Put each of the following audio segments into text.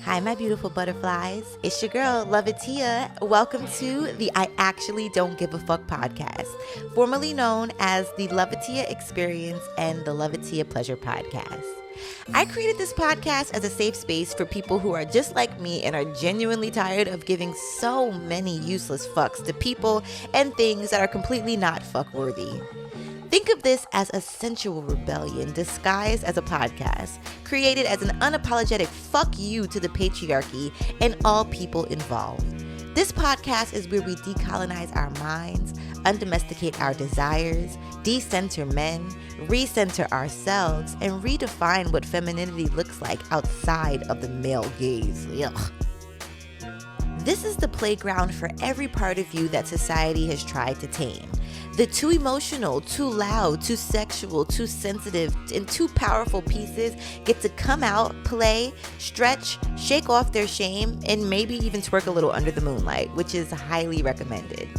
Hi, my beautiful butterflies. It's your girl, Lovatia. Welcome to the I Actually Don't Give a Fuck podcast, formerly known as the Lovatia Experience and the Lovatia Pleasure podcast. I created this podcast as a safe space for people who are just like me and are genuinely tired of giving so many useless fucks to people and things that are completely not fuck worthy. Think of this as a sensual rebellion disguised as a podcast, created as an unapologetic fuck you to the patriarchy and all people involved. This podcast is where we decolonize our minds, undomesticate our desires, decenter men, recenter ourselves, and redefine what femininity looks like outside of the male gaze. Ugh. This is the playground for every part of you that society has tried to tame. The too emotional, too loud, too sexual, too sensitive, and too powerful pieces get to come out, play, stretch, shake off their shame, and maybe even twerk a little under the moonlight, which is highly recommended.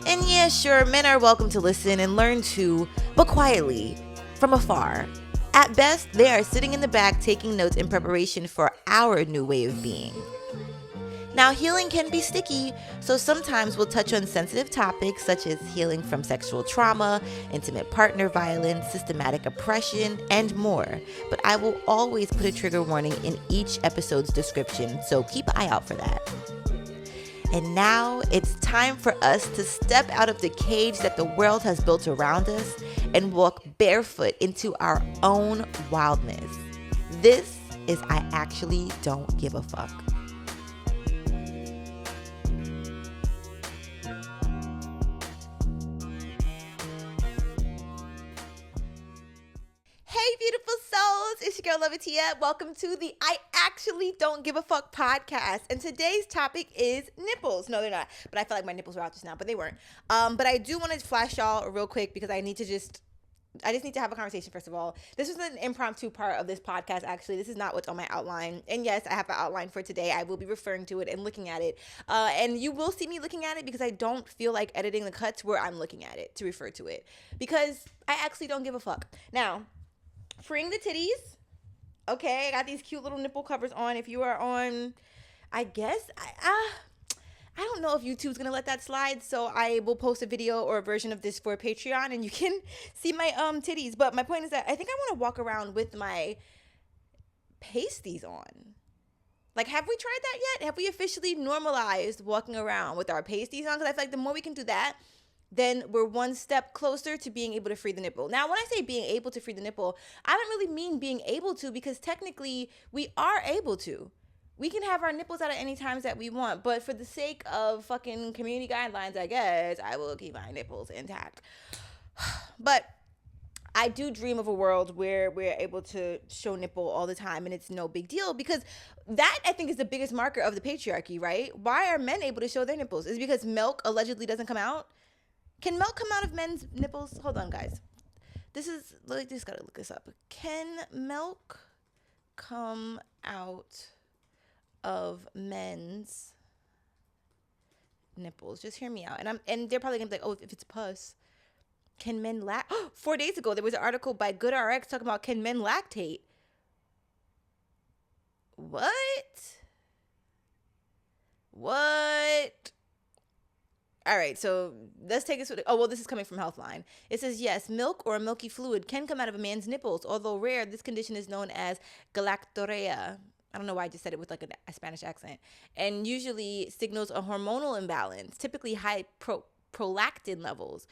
And yeah, sure, men are welcome to listen and learn too, but quietly, from afar. At best, they are sitting in the back taking notes in preparation for our new way of being. Now, healing can be sticky, so sometimes we'll touch on sensitive topics such as healing from sexual trauma, intimate partner violence, systematic oppression, and more. But I will always put a trigger warning in each episode's description, so keep an eye out for that. And now it's time for us to step out of the cage that the world has built around us and walk barefoot into our own wildness. This is I Actually Don't Give a Fuck. Hey, beautiful souls, it's your girl Lovatia. Welcome to the I Actually Don't Give a Fuck podcast. And today's topic is nipples. No, they're not. But I felt like my nipples were out just now, but they weren't. But I do want to flash y'all real quick because I just need to have a conversation first of all. This was an impromptu part of this podcast, actually. This is not what's on my outline. And yes, I have an outline for today. I will be referring to it and looking at it. And you will see me looking at it because I don't feel like editing the cuts where I'm looking at it to refer to it. Because I actually don't give a fuck. Now, freeing the titties. Okay, I got these cute little nipple covers on. If you are on, I guess, I don't know if YouTube's going to let that slide, so I will post a video or a version of this for Patreon, and you can see my titties. But my point is that I think I want to walk around with my pasties on. Like, have we tried that yet? Have we officially normalized walking around with our pasties on? Because I feel like the more we can do that, then we're one step closer to being able to free the nipple. Now, when I say being able to free the nipple, I don't really mean being able to, because technically we are able to. We can have our nipples out at any times that we want, but for the sake of fucking community guidelines, I guess, I will keep my nipples intact. But I do dream of a world where we're able to show nipple all the time and it's no big deal, because that, I think, is the biggest marker of the patriarchy, right? Why are men able to show their nipples? Is it because milk allegedly doesn't come out? Can milk come out of men's nipples? Hold on, guys. Just gotta look this up. Can milk come out of men's nipples? Just hear me out. And they're probably gonna be like, oh, if it's pus. Can men 4 days ago, there was an article by GoodRx talking about, can men lactate? What? All right, so let's take this. This is coming from Healthline. It says, yes, milk or a milky fluid can come out of a man's nipples. Although rare, this condition is known as galactorrhea. I don't know why I just said it with like a Spanish accent. And usually signals a hormonal imbalance, typically high prolactin levels.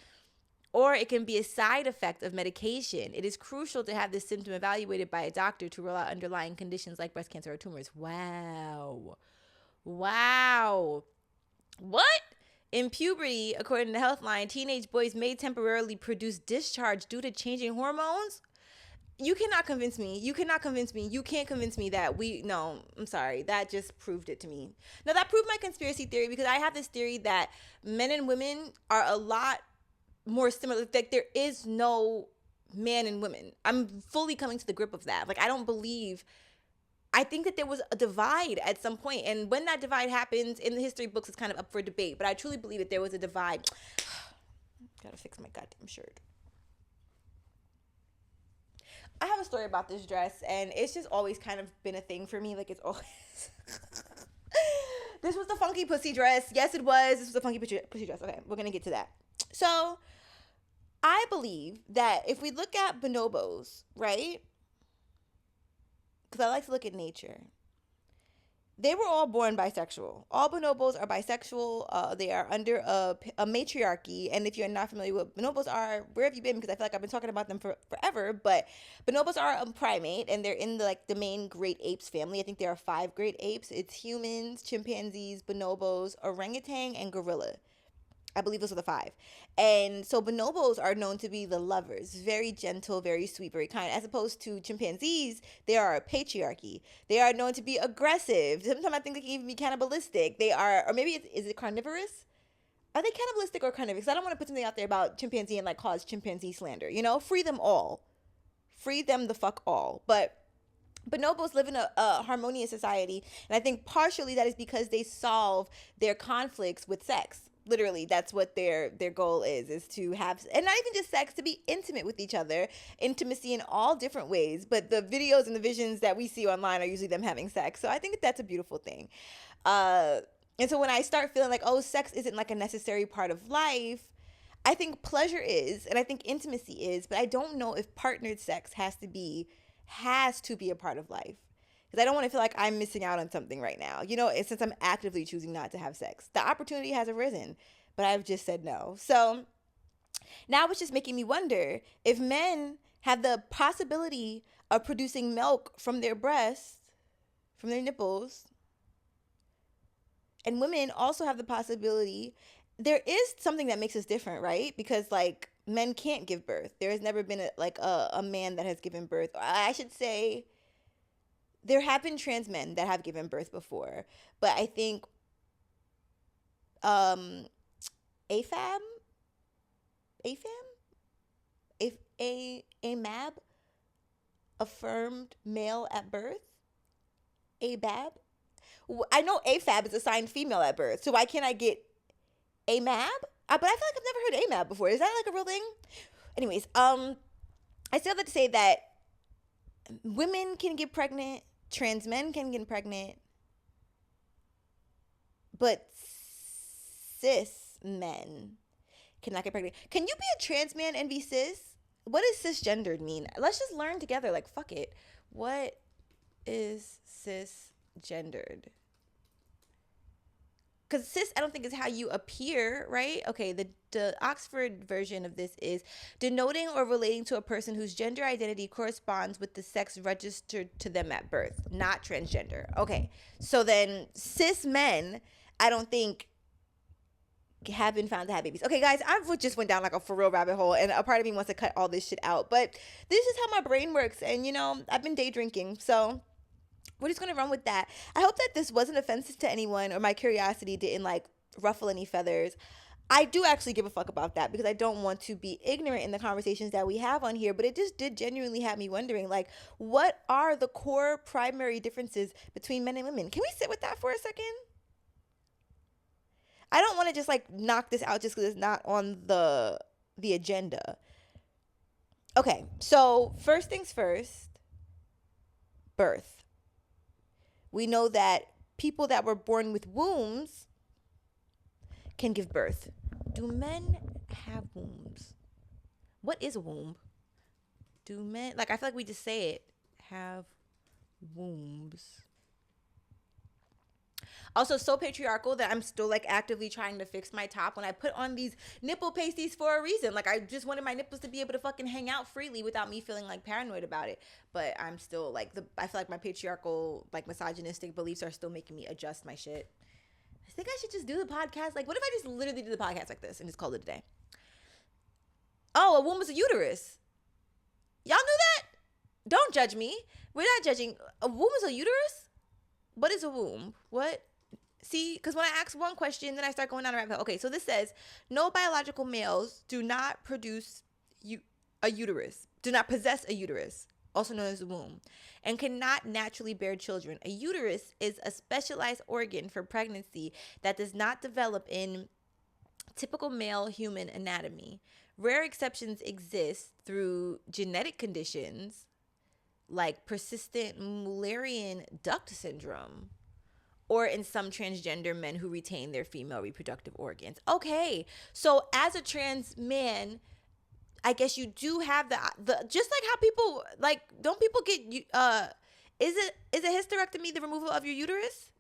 Or it can be a side effect of medication. It is crucial to have this symptom evaluated by a doctor to rule out underlying conditions like breast cancer or tumors. Wow. What? In puberty, according to Healthline, teenage boys may temporarily produce discharge due to changing hormones. You cannot convince me. You can't convince me that I'm sorry. That just proved it to me. Now, that proved my conspiracy theory, because I have this theory that men and women are a lot more similar. Like, there is no man and women. I'm fully coming to the grip of that. Like, I think that there was a divide at some point, and when that divide happens in the history books, it's kind of up for debate, but I truly believe that there was a divide. Gotta fix my goddamn shirt. I have a story about this dress, and it's just always kind of been a thing for me. Like, it's always. This was the funky pussy dress. Yes, it was. This was the funky pussy dress. Okay, we're going to get to that. So, I believe that if we look at bonobos, right? Because I like to look at nature. They were all born bisexual. All bonobos are bisexual. They are under a matriarchy. And if you're not familiar with what bonobos are, where have you been? Because I feel like I've been talking about them for forever. But bonobos are a primate, and they're in the main great apes family. I think there are 5 great apes. It's humans, chimpanzees, bonobos, orangutan, and gorilla. I believe those are the 5. And so bonobos are known to be the lovers, very gentle, very sweet, very kind. As opposed to chimpanzees, they are a patriarchy. They are known to be aggressive. Sometimes I think they can even be cannibalistic. They are, or maybe is it carnivorous? Are they cannibalistic or carnivorous? I don't want to put something out there about chimpanzee and like cause chimpanzee slander. You know, free them all. Free them the fuck all. But bonobos live in a harmonious society, and I think partially that is because they solve their conflicts with sex. Literally, that's what their goal is to have, and not even just sex, to be intimate with each other, intimacy in all different ways. But the videos and the visions that we see online are usually them having sex. So I think that's a beautiful thing. And so when I start feeling like, oh, sex isn't like a necessary part of life, I think pleasure is, and I think intimacy is, but I don't know if partnered sex has to be a part of life. Because I don't want to feel like I'm missing out on something right now. You know, since I'm actively choosing not to have sex. The opportunity has arisen, but I've just said no. So now it's just making me wonder if men have the possibility of producing milk from their breasts, from their nipples, and women also have the possibility. There is something that makes us different, right? Because like men can't give birth. There has never been a man that has given birth. I should say there have been trans men that have given birth before, but I think AFAB, if AMAB, affirmed male at birth, ABAB. I know AFAB is assigned female at birth, so why can't I get AMAB? But I feel like I've never heard AMAB before. Is that like a real thing? Anyways, I still have to say that women can get pregnant, trans men can get pregnant, but cis men cannot get pregnant. Can you be a trans man and be cis? What does cisgendered mean? Let's just learn together. Like, fuck it. What is cisgendered? Because cis, I don't think is how you appear, right? Okay, the Oxford version of this is denoting or relating to a person whose gender identity corresponds with the sex registered to them at birth, not transgender. Okay, so then cis men, I don't think have been found to have babies. Okay, guys, I just went down like a for real rabbit hole, and a part of me wants to cut all this shit out. But this is how my brain works, and you know, I've been day drinking, so we're just going to run with that. I hope that this wasn't offensive to anyone, or my curiosity didn't like ruffle any feathers. I do actually give a fuck about that because I don't want to be ignorant in the conversations that we have on here, but it just did genuinely have me wondering, like, what are the core primary differences between men and women? Can we sit with that for a second? I don't want to just like knock this out just because it's not on the agenda. Okay, so first things first, birth. We know that people that were born with wombs can give birth. Do men have wombs? What is a womb? Do men, like, I feel like we just say it, have wombs. Also, so patriarchal that I'm still like actively trying to fix my top when I put on these nipple pasties for a reason. Like, I just wanted my nipples to be able to fucking hang out freely without me feeling like paranoid about it. But I'm still like, I feel like my patriarchal, like misogynistic beliefs are still making me adjust my shit. I think I should just do the podcast. Like, what if I just literally do the podcast like this and just call it a day? Oh, a womb is a uterus. Y'all knew that? Don't judge me. We're not judging. A womb is a uterus? What is a womb? What? See, because when I ask one question, then I start going down a rabbit hole. Okay, so this says, no biological males do not produce a uterus, do not possess a uterus, also known as a womb, and cannot naturally bear children. A uterus is a specialized organ for pregnancy that does not develop in typical male human anatomy. Rare exceptions exist through genetic conditions, like persistent Mullerian duct syndrome, or in some transgender men who retain their female reproductive organs. Okay, so as a trans man, I guess you do have the just like how people like, don't people get is a hysterectomy the removal of your uterus?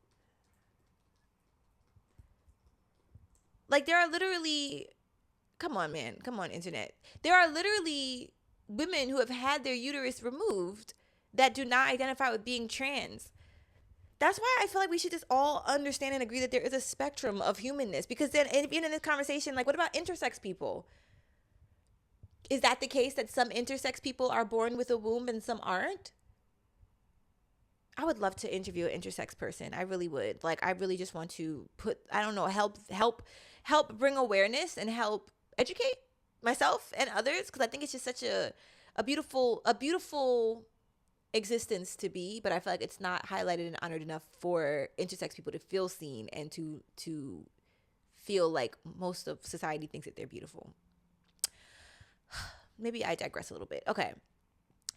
Like there are literally, come on man, come on internet. There are literally women who have had their uterus removed that do not identify with being trans. That's why I feel like we should just all understand and agree that there is a spectrum of humanness. Because then, even in this conversation, like, what about intersex people? Is that the case that some intersex people are born with a womb and some aren't? I would love to interview an intersex person. I really would. Like, I really just want to put, I don't know, help bring awareness and help educate myself and others, because I think it's just such a beautiful existence to be, but I feel like it's not highlighted and honored enough for intersex people to feel seen and to feel like most of society thinks that they're beautiful. Maybe I digress a little bit. Okay.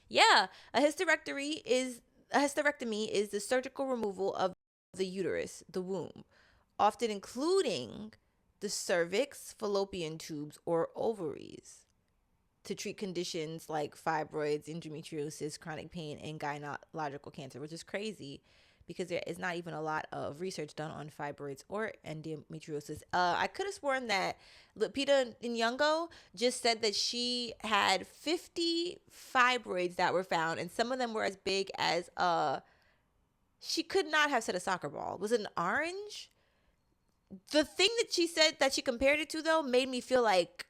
Yeah, a hysterectomy is the surgical removal of the uterus, the womb, often including the cervix, fallopian tubes, or ovaries, to treat conditions like fibroids, endometriosis, chronic pain, and gynecological cancer, which is crazy because there is not even a lot of research done on fibroids or endometriosis. I could have sworn that Lupita Nyong'o just said that she had 50 fibroids that were found, and some of them were as big as she could not have said a soccer ball. Was it an orange? The thing that she said that she compared it to, though, made me feel like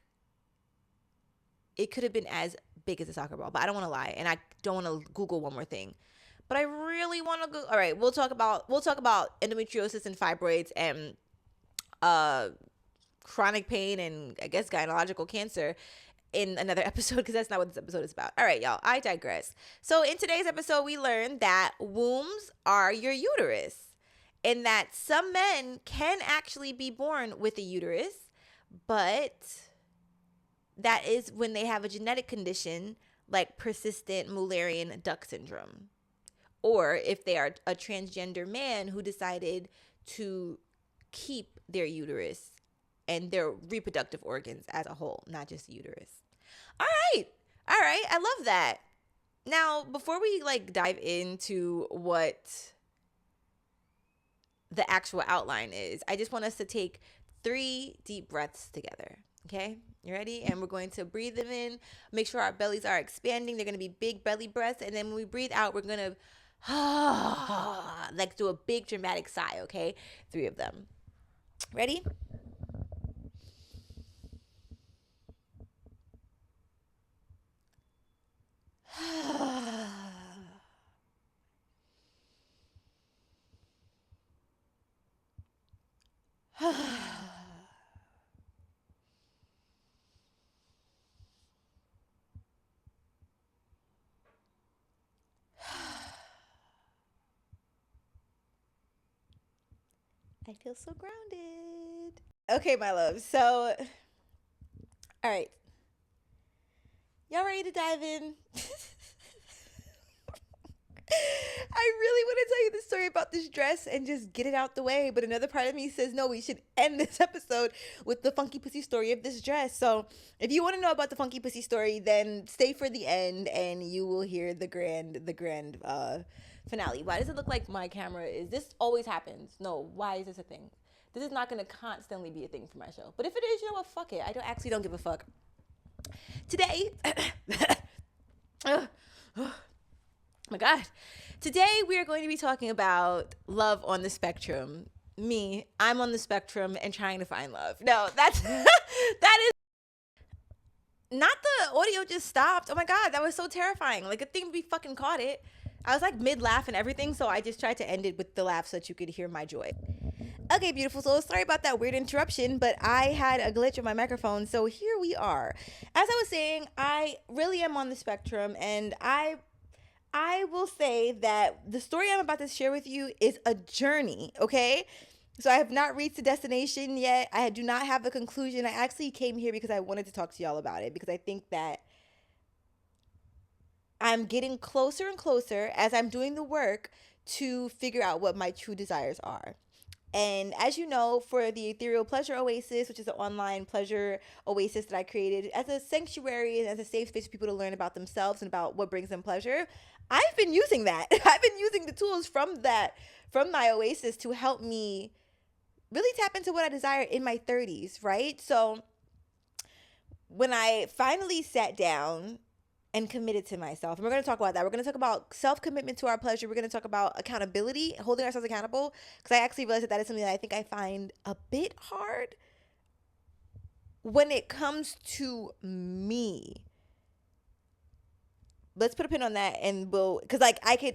it could have been as big as a soccer ball, but I don't want to lie, and I don't want to Google one more thing. But I really want to go. All right, we'll talk about endometriosis and fibroids and chronic pain and I guess gynecological cancer in another episode, because that's not what this episode is about. All right, y'all, I digress. So in today's episode, we learned that wombs are your uterus, and that some men can actually be born with a uterus, but that is when they have a genetic condition like persistent Mullerian duct syndrome, or if they are a transgender man who decided to keep their uterus and their reproductive organs as a whole, not just the uterus. All right, I love that. Now, before we like dive into what the actual outline is, I just want us to take 3 deep breaths together. Okay, you ready? And we're going to breathe them in, make sure our bellies are expanding. They're going to be big belly breaths. And then when we breathe out, we're going to like do a big dramatic sigh. Okay, 3 of them. Ready? I feel so grounded. Okay, my love. So, all right. Y'all ready to dive in? I really want to tell you the story about this dress and just get it out the way. But another part of me says, no, we should end this episode with the funky pussy story of this dress. So if you want to know about the funky pussy story, then stay for the end and you will hear the grand finale. Why does it look like my camera is, this always happens? No, why is this a thing? This is not going to constantly be a thing for my show. But if it is, you know what? Fuck it. I don't give a fuck. Today, oh my God. Today we are going to be talking about love on the spectrum. I'm on the spectrum and trying to find love. No, that is not, the audio just stopped. Oh my God, that was so terrifying. Like, a thing we fucking caught it. I was like mid-laugh and everything, so I just tried to end it with the laugh so that you could hear my joy. Okay, beautiful. So sorry about that weird interruption, but I had a glitch with my microphone, so here we are. As I was saying, I really am on the spectrum, and I will say that the story I'm about to share with you is a journey, okay? So I have not reached the destination yet. I do not have a conclusion. I actually came here because I wanted to talk to y'all about it, because I think that I'm getting closer and closer as I'm doing the work to figure out what my true desires are. And as you know, for the Ethereal Pleasure Oasis, which is an online pleasure oasis that I created as a sanctuary and as a safe space for people to learn about themselves and about what brings them pleasure, I've been using that. I've been using the tools from my oasis to help me really tap into what I desire in my 30s, right? So when I finally sat down and committed to myself, and we're going to talk about that. We're going to talk about self-commitment to our pleasure. We're going to talk about accountability, holding ourselves accountable, because I actually realized that is something that I think I find a bit hard when it comes to me. Let's put a pin on that, and because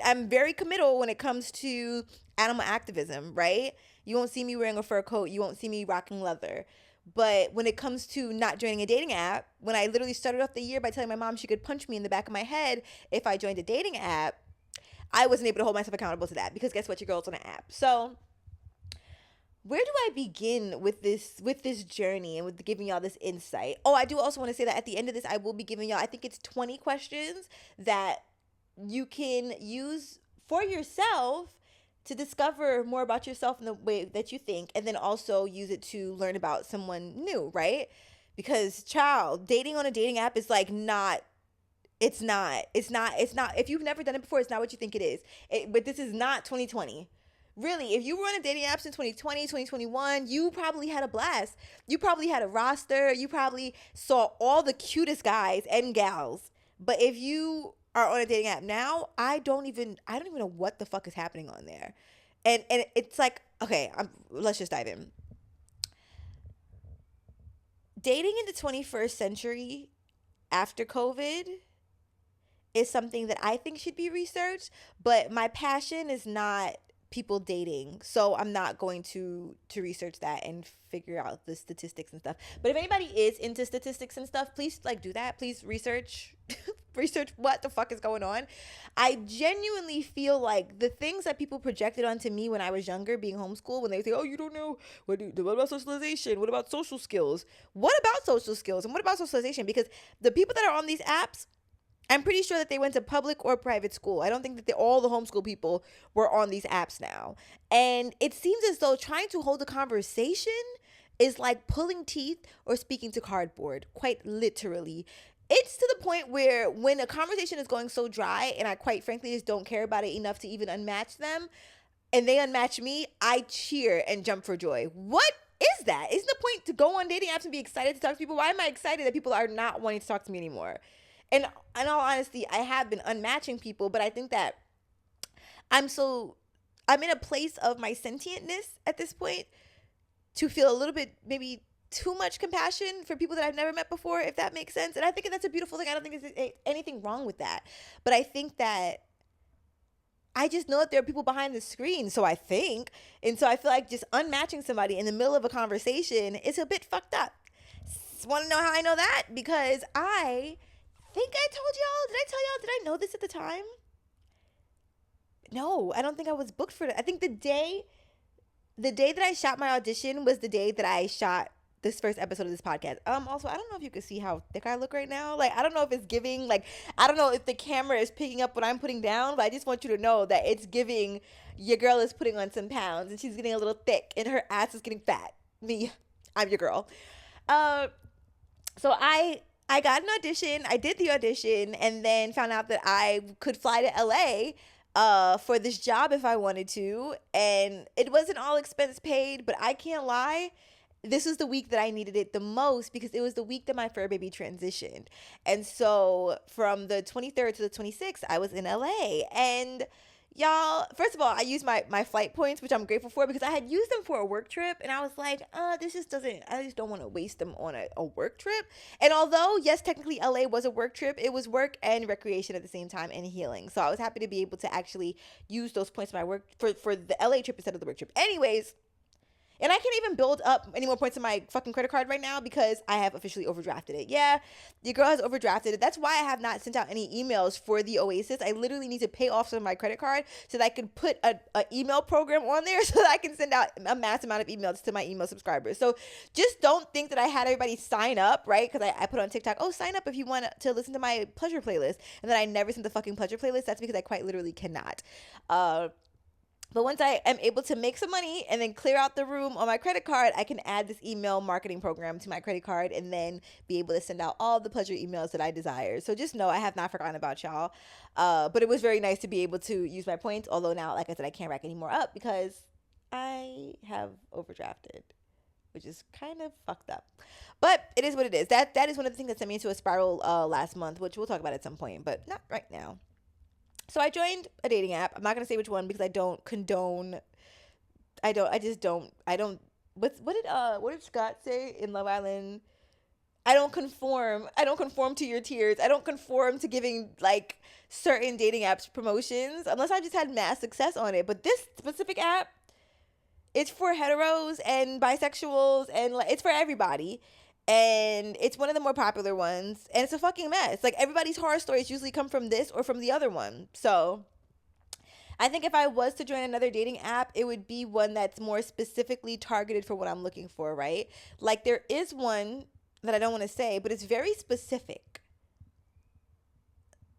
I'm very committal when it comes to animal activism, right? You won't see me wearing a fur coat. You won't see me rocking leather. But when it comes to not joining a dating app, when I literally started off the year by telling my mom she could punch me in the back of my head if I joined a dating app, I wasn't able to hold myself accountable to that, because guess what? Your girl's on an app. So where do I begin with this journey and with giving y'all this insight? Oh, I do also want to say that at the end of this, I will be giving y'all, I think it's 20 questions that you can use for yourself to discover more about yourself in the way that you think, and then also use it to learn about someone new, right? Because dating on a dating app is like it's not, if you've never done it before, it's not what you think it is. But this is not 2020. Really, if you were on a dating apps in 2020, 2021, you probably had a blast. You probably had a roster. You probably saw all the cutest guys and gals. But if you are on a dating app now, I don't even know what the fuck is happening on there. And it's like, okay, let's just dive in. Dating in the 21st century after COVID is something that I think should be researched, but my passion is not people dating, so I'm not going to research that and figure out the statistics and stuff. But if anybody is into statistics and stuff, please do that. Please research what the fuck is going on. I genuinely feel like the things that people projected onto me when I was younger, being homeschooled, when they say, oh, you don't know, what about socialization, what about social skills, what about social skills, and what about socialization? Because the people that are on these apps, I'm pretty sure that they went to public or private school. I don't think that all the homeschool people were on these apps now. And it seems as though trying to hold a conversation is like pulling teeth or speaking to cardboard, quite literally. It's to the point where when a conversation is going so dry and I quite frankly just don't care about it enough to even unmatch them, and they unmatch me, I cheer and jump for joy. What is that? Isn't the point to go on dating apps and be excited to talk to people? Why am I excited that people are not wanting to talk to me anymore? And in all honesty, I have been unmatching people, but I think that I'm in a place of my sentientness at this point to feel a little bit maybe too much compassion for people that I've never met before, if that makes sense. And I think that's a beautiful thing. I don't think there's anything wrong with that. But I think that I just know that there are people behind the screen, so I think. And so I feel like just unmatching somebody in the middle of a conversation is a bit fucked up. Want to know how I know that? Because I think I told y'all. Did I tell y'all? Did I know this at the time? No, I don't think I was booked for that. I think the day that I shot my audition was the day that I shot this first episode of this podcast. Also, I don't know if you can see how thick I look right now. Like, I don't know if it's giving, like, I don't know if the camera is picking up what I'm putting down, but I just want you to know that it's giving, your girl is putting on some pounds and she's getting a little thick and her ass is getting fat. I'm your girl. So I got an audition. I did the audition and then found out that I could fly to LA for this job if I wanted to. And it wasn't all expense paid, but I can't lie. This was the week that I needed it the most because it was the week that my fur baby transitioned. And so from the 23rd to the 26th, I was in LA. And y'all, first of all, I used my flight points, which I'm grateful for because I had used them for a work trip. And I was like, I just don't want to waste them on a work trip. And although, yes, technically LA was a work trip, it was work and recreation at the same time and healing. So I was happy to be able to actually use those points for my work for the LA trip instead of the work trip. Anyways, And I can't even build up any more points in my fucking credit card right now because I have officially overdrafted it. Yeah, your girl has overdrafted it. That's why I have not sent out any emails for the Oasis. I literally need to pay off some of my credit card so that I can put a email program on there so that I can send out a mass amount of emails to my email subscribers. So just don't think that I had everybody sign up, right? Because I put on TikTok, oh, sign up if you want to listen to my pleasure playlist. And then I never sent the fucking pleasure playlist. That's because I quite literally cannot. But once I am able to make some money and then clear out the room on my credit card, I can add this email marketing program to my credit card and then be able to send out all the pleasure emails that I desire. So just know I have not forgotten about y'all. But it was very nice to be able to use my points. Although now, like I said, I can't rack any more up because I have overdrafted, which is kind of fucked up. But it is what it is. That is one of the things that sent me into a spiral last month, which we'll talk about at some point, but not right now. So I joined a dating app. I'm not going to say which one because I don't condone. What did Scott say in Love Island? I don't conform to your tears. I don't conform to giving like certain dating apps promotions unless I just had mass success on it. But this specific app, it's for heteros and bisexuals and like it's for everybody. And it's one of the more popular ones. And it's a fucking mess. Like, everybody's horror stories usually come from this or from the other one. So, I think if I was to join another dating app, it would be one that's more specifically targeted for what I'm looking for, right? Like, there is one that I don't want to say, but it's very specific.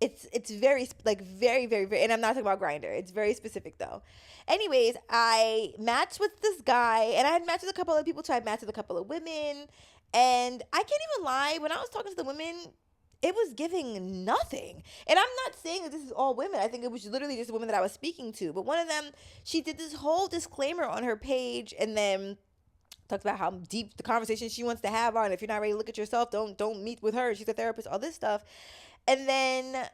It's very, like, very, very, very, and I'm not talking about Grindr. It's very specific, though. Anyways, I matched with this guy, and I had matched with a couple of people, too. I matched with a couple of women. And I can't even lie, when I was talking to the women, it was giving nothing. And I'm not saying that this is all women. I think it was literally just the women that I was speaking to. But one of them, she did this whole disclaimer on her page and then talks about how deep the conversation she wants to have are. And if you're not ready to look at yourself, don't meet with her. She's a therapist, all this stuff. And then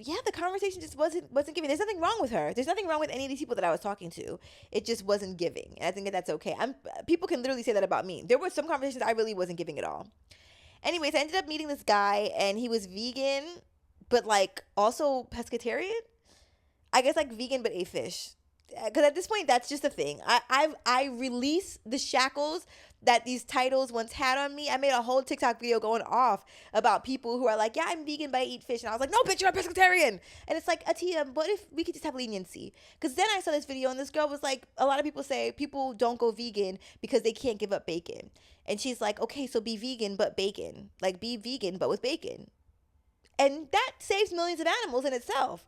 yeah, the conversation just wasn't giving. There's nothing wrong with her. There's nothing wrong with any of these people that I was talking to. It just wasn't giving. And I think that's okay. People can literally say that about me. There were some conversations I really wasn't giving at all. Anyways, I ended up meeting this guy and he was vegan, but like also pescatarian. I guess like vegan but ate fish. Because at this point, that's just a thing. I release the shackles that these titles once had on me. I made a whole TikTok video going off about people who are like, yeah, I'm vegan, but I eat fish. And I was like, no, bitch, you're a pescatarian. And it's like, Atia, what if we could just have leniency? Because then I saw this video and this girl was like, a lot of people say people don't go vegan because they can't give up bacon. And she's like, okay, so be vegan, but bacon. Like, be vegan, but with bacon. And that saves millions of animals in itself.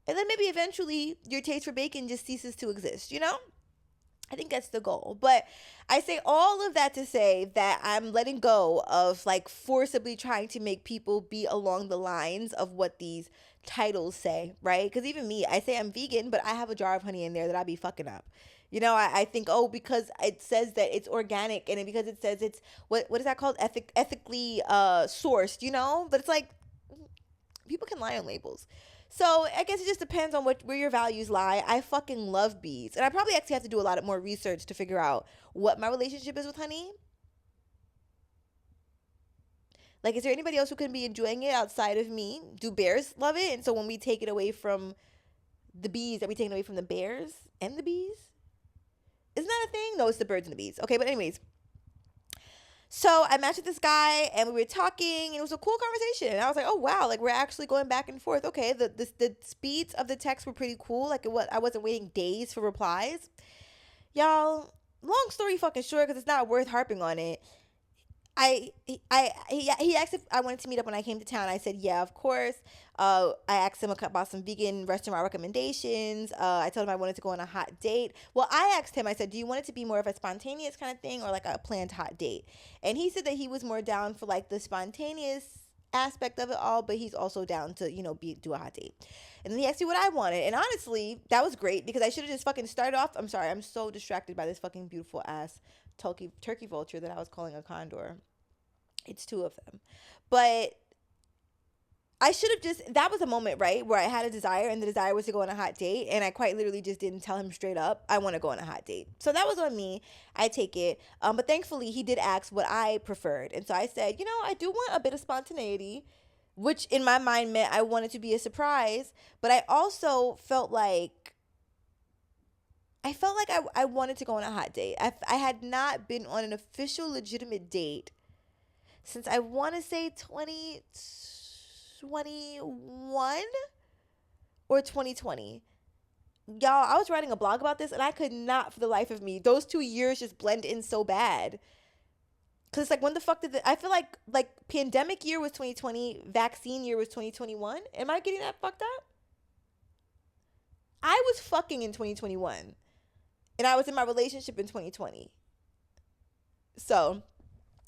And then maybe eventually your taste for bacon just ceases to exist, you know? I think that's the goal. But I say all of that to say that I'm letting go of like forcibly trying to make people be along the lines of what these titles say, right? Because even me, I say I'm vegan, but I have a jar of honey in there that I be fucking up. You know, I think, oh, because it says that it's organic and because it says it's, what is that called? Ethically sourced, you know? But it's like, people can lie on labels. So I guess it just depends on where your values lie. I fucking love bees. And I probably actually have to do a lot more research to figure out what my relationship is with honey. Like, is there anybody else who can be enjoying it outside of me? Do bears love it? And so when we take it away from the bees, are we taking it away from the bears and the bees? Isn't that a thing? No, it's the birds and the bees. Okay, but anyways. So I matched with this guy and we were talking and it was a cool conversation. And I was like, oh, wow, like we're actually going back and forth. Okay, the speeds of the text were pretty cool. Like I wasn't waiting days for replies. Y'all, long story fucking short, because it's not worth harping on it. He asked if I wanted to meet up when I came to town. I said, yeah, of course. I asked him about some vegan restaurant recommendations. I told him I wanted to go on a hot date. Well, I asked him, I said, do you want it to be more of a spontaneous kind of thing or like a planned hot date? And he said that he was more down for like the spontaneous aspect of it all, but he's also down to, you know, do a hot date. And then he asked me what I wanted. And honestly, that was great because I should have just fucking started off. I'm sorry. I'm so distracted by this fucking beautiful ass turkey vulture that I was calling a condor. It's two of them. But I should have just, that was a moment, right, where I had a desire and the desire was to go on a hot date. And I quite literally just didn't tell him straight up, I want to go on a hot date. So that was on me. I take it. But thankfully, he did ask what I preferred. And so I said, you know, I do want a bit of spontaneity, which in my mind meant I wanted to be a surprise. But I also felt like I felt like I wanted to go on a hot date. I had not been on an official legitimate date since I want to say 2021 or 2020. Y'all, I was writing a blog about this and I could not for the life of me. Those 2 years just blend in so bad. Cause it's like, when the fuck I feel like pandemic year was 2020, vaccine year was 2021. Am I getting that fucked up? I was fucking in 2021 and I was in my relationship in 2020. So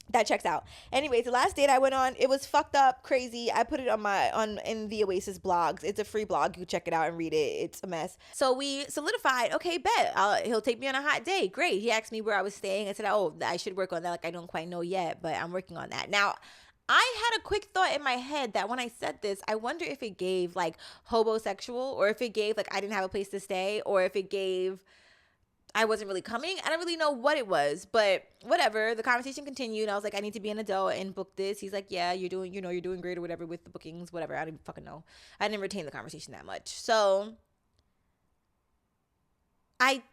that checks out. Anyways, the last date I went on, it was fucked up, crazy. I put it in the Oasis blogs. It's a free blog. You check it out and read it. It's a mess. So we solidified, okay, bet. He'll take me on a hot date. Great. He asked me where I was staying. I said, oh, I should work on that. Like, I don't quite know yet, but I'm working on that. Now, I had a quick thought in my head that when I said this, I wonder if it gave like hobosexual, or if it gave like I didn't have a place to stay, or if it gave I wasn't really coming. I don't really know what it was, but whatever. The conversation continued. I was like, I need to be an adult and book this. He's like, yeah, you're doing great or whatever with the bookings, whatever. I didn't fucking know. I didn't retain the conversation that much. So I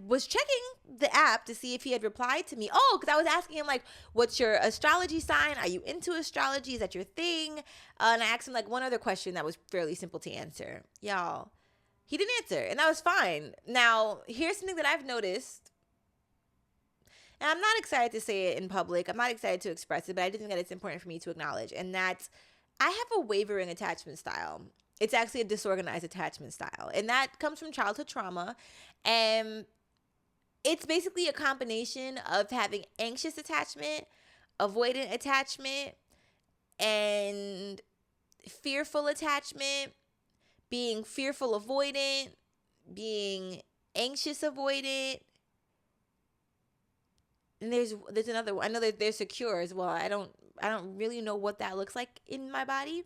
was checking the app to see if he had replied to me. Oh, because I was asking him like, what's your astrology sign? Are you into astrology? Is that your thing? And I asked him like one other question that was fairly simple to answer. Y'all, he didn't answer, and that was fine. Now, here's something that I've noticed, and I'm not excited to say it in public. I'm not excited to express it, but I do think that it's important for me to acknowledge, and that's I have a wavering attachment style. It's actually a disorganized attachment style, and that comes from childhood trauma, and it's basically a combination of having anxious attachment, avoidant attachment, and fearful attachment, being fearful avoidant, being anxious avoidant. And there's another one. I know that there's secure as well. I don't really know what that looks like in my body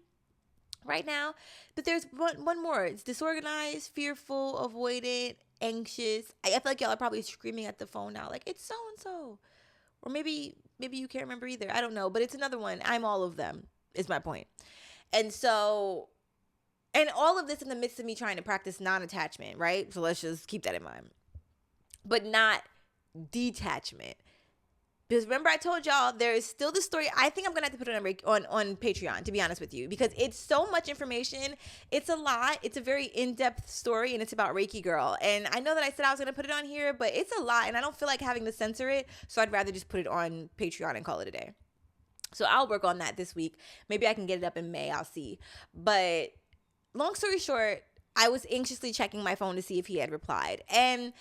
right now. But there's one more. It's disorganized, fearful, avoidant, anxious. I feel like y'all are probably screaming at the phone now, like, it's so and so. Or maybe you can't remember either. I don't know. But it's another one. I'm all of them, is my point. And so, and all of this in the midst of me trying to practice non-attachment, right? So let's just keep that in mind. But not detachment. Because remember I told y'all there is still the story. I think I'm going to have to put it on Patreon, to be honest with you. Because it's so much information. It's a lot. It's a very in-depth story, and it's about Reiki Girl. And I know that I said I was going to put it on here, but it's a lot. And I don't feel like having to censor it. So I'd rather just put it on Patreon and call it a day. So I'll work on that this week. Maybe I can get it up in May. I'll see. But long story short, I was anxiously checking my phone to see if he had replied. And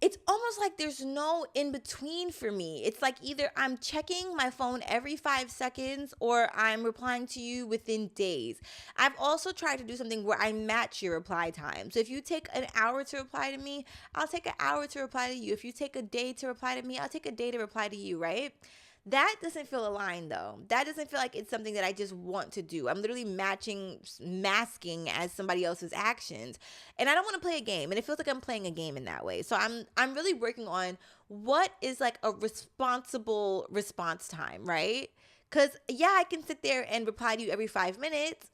it's almost like there's no in between for me. It's like either I'm checking my phone every 5 seconds or I'm replying to you within days. I've also tried to do something where I match your reply time. So if you take an hour to reply to me, I'll take an hour to reply to you. If you take a day to reply to me, I'll take a day to reply to you, right? That doesn't feel aligned though. That doesn't feel like it's something that I just want to do. I'm literally masking as somebody else's actions. And I don't want to play a game. And it feels like I'm playing a game in that way. So I'm really working on what is like a responsible response time, right? Because yeah, I can sit there and reply to you every 5 minutes.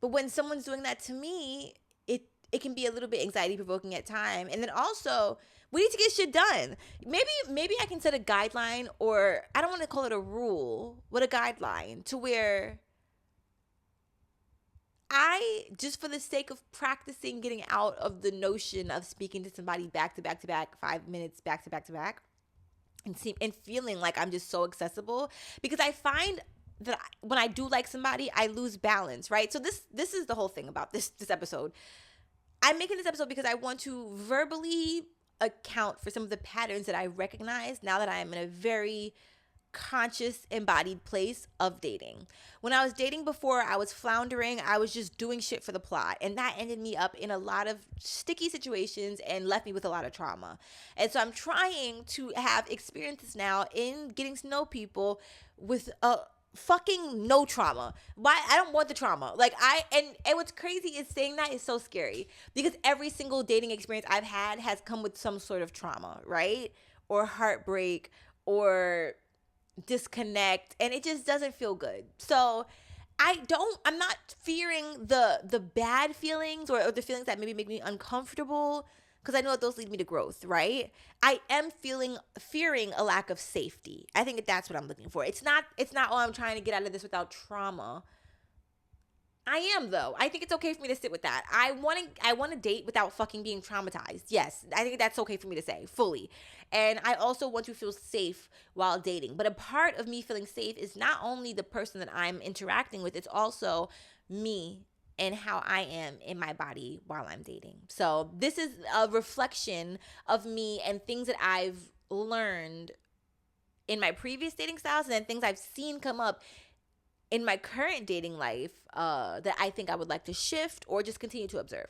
But when someone's doing that to me, it can be a little bit anxiety provoking at time. And then also, we need to get shit done. Maybe I can set a guideline, or I don't want to call it a rule, but a guideline to where I, just for the sake of practicing getting out of the notion of speaking to somebody back to back to back, 5 minutes back to back to back, and feeling like I'm just so accessible, because I find that when I do like somebody, I lose balance, right? So this is the whole thing about this episode. I'm making this episode because I want to verbally account for some of the patterns that I recognize now that I am in a very conscious, embodied place of dating. When I was dating before, I was floundering. I was just doing shit for the plot. And that ended me up in a lot of sticky situations and left me with a lot of trauma. And so I'm trying to have experiences now in getting to know people with a fucking no trauma. Why? I don't want the trauma. Like and what's crazy is saying that is so scary, because every single dating experience I've had has come with some sort of trauma, right? Or heartbreak or disconnect, and it just doesn't feel good. So I'm not fearing the bad feelings or the feelings that maybe make me uncomfortable, because I know that those lead me to growth, right? I am fearing a lack of safety. I think that's what I'm looking for. It's not, oh, I'm trying to get out of this without trauma. I am, though. I think it's okay for me to sit with that. I want to date without fucking being traumatized. Yes, I think that's okay for me to say fully. And I also want to feel safe while dating. But a part of me feeling safe is not only the person that I'm interacting with, it's also me and how I am in my body while I'm dating. So this is a reflection of me and things that I've learned in my previous dating styles, and then things I've seen come up in my current dating life that I think I would like to shift or just continue to observe.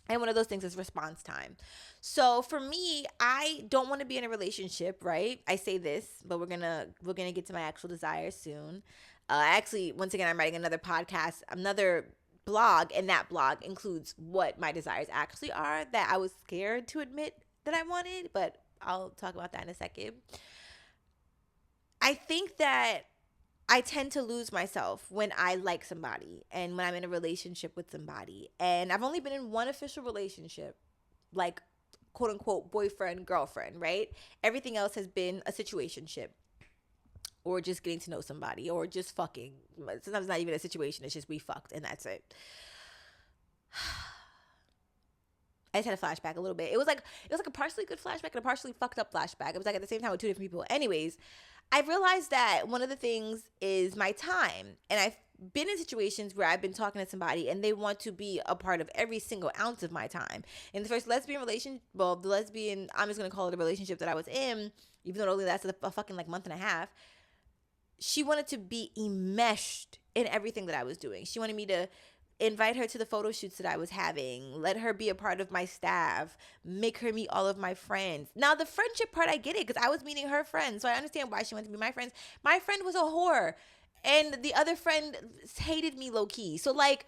And one of those things is response time. So for me, I don't want to be in a relationship, right? I say this, but we're gonna get to my actual desires soon. Actually, once again, I'm writing another podcast, another blog, and that blog includes what my desires actually are that I was scared to admit that I wanted, but I'll talk about that in a second. I think that I tend to lose myself when I like somebody and when I'm in a relationship with somebody. And I've only been in one official relationship, like quote unquote boyfriend, girlfriend, right? Everything else has been a situationship or just getting to know somebody or just fucking. Sometimes not even a situation. It's just we fucked and that's it. I just had a flashback a little bit. It was like a partially good flashback and a partially fucked up flashback. It was like at the same time with two different people. Anyways, I realized that one of the things is my time. And I've been in situations where I've been talking to somebody and they want to be a part of every single ounce of my time. In the first lesbian relationship, I'm just going to call it a relationship that I was in, even though it only lasted a fucking like month and a half. She wanted to be enmeshed in everything that I was doing. She wanted me to invite her to the photo shoots that I was having, let her be a part of my staff, make her meet all of my friends. Now, the friendship part, I get it, because I was meeting her friends, so I understand why she wanted to be my friends. My friend was a whore, and the other friend hated me low-key. So, like,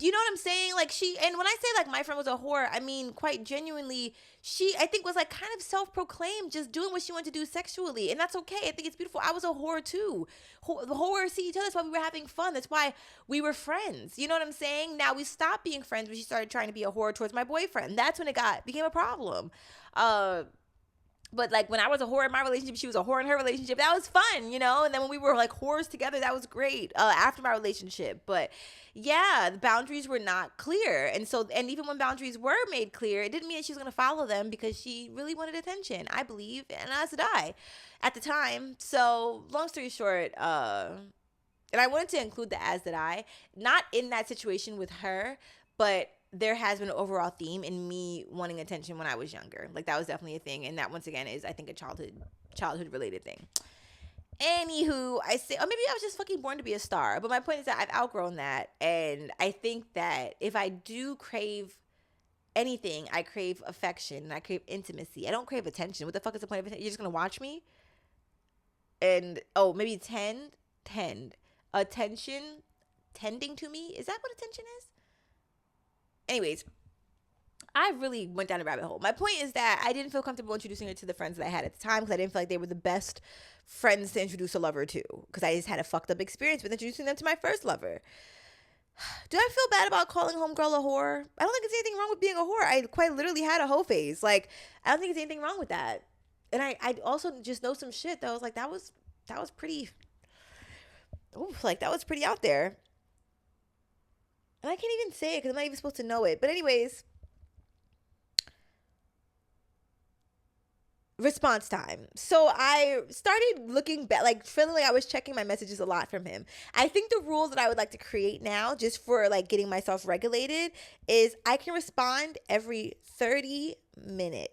you know what I'm saying? Like, and when I say, like, my friend was a whore, I mean, quite genuinely, she, I think, was, like, kind of self-proclaimed, just doing what she wanted to do sexually, and that's okay. I think it's beautiful. I was a whore, too. Whores see each other. That's why we were having fun. That's why we were friends. You know what I'm saying? Now, we stopped being friends when she started trying to be a whore towards my boyfriend. That's when it became a problem. But, like, when I was a whore in my relationship, she was a whore in her relationship. That was fun, you know? And then when we were, like, whores together, that was great after my relationship. But, yeah, the boundaries were not clear. And even when boundaries were made clear, it didn't mean that she was going to follow them because she really wanted attention, I believe. And as did I at the time. So, long story short, and I wanted to include the as did I, not in that situation with her, but there has been an overall theme in me wanting attention when I was younger. Like, that was definitely a thing. And that, once again, is, I think, a childhood related thing. Anywho, I say, or maybe I was just fucking born to be a star. But my point is that I've outgrown that. And I think that if I do crave anything, I crave affection and I crave intimacy. I don't crave attention. What the fuck is the point of attention? You're just going to watch me? And, maybe attention, tending to me? Is that what attention is? Anyways, I really went down a rabbit hole. My point is that I didn't feel comfortable introducing her to the friends that I had at the time because I didn't feel like they were the best friends to introduce a lover to, because I just had a fucked up experience with introducing them to my first lover. Do I feel bad about calling homegirl a whore? I don't think there's anything wrong with being a whore. I quite literally had a hoe phase. Like, I don't think there's anything wrong with that. And I also just know some shit that was like, that was pretty, that was pretty out there. And I can't even say it because I'm not even supposed to know it. But anyways, response time. So I started looking back, like feeling like I was checking my messages a lot from him. I think the rule that I would like to create now, just for like getting myself regulated, is I can respond every 30 minutes.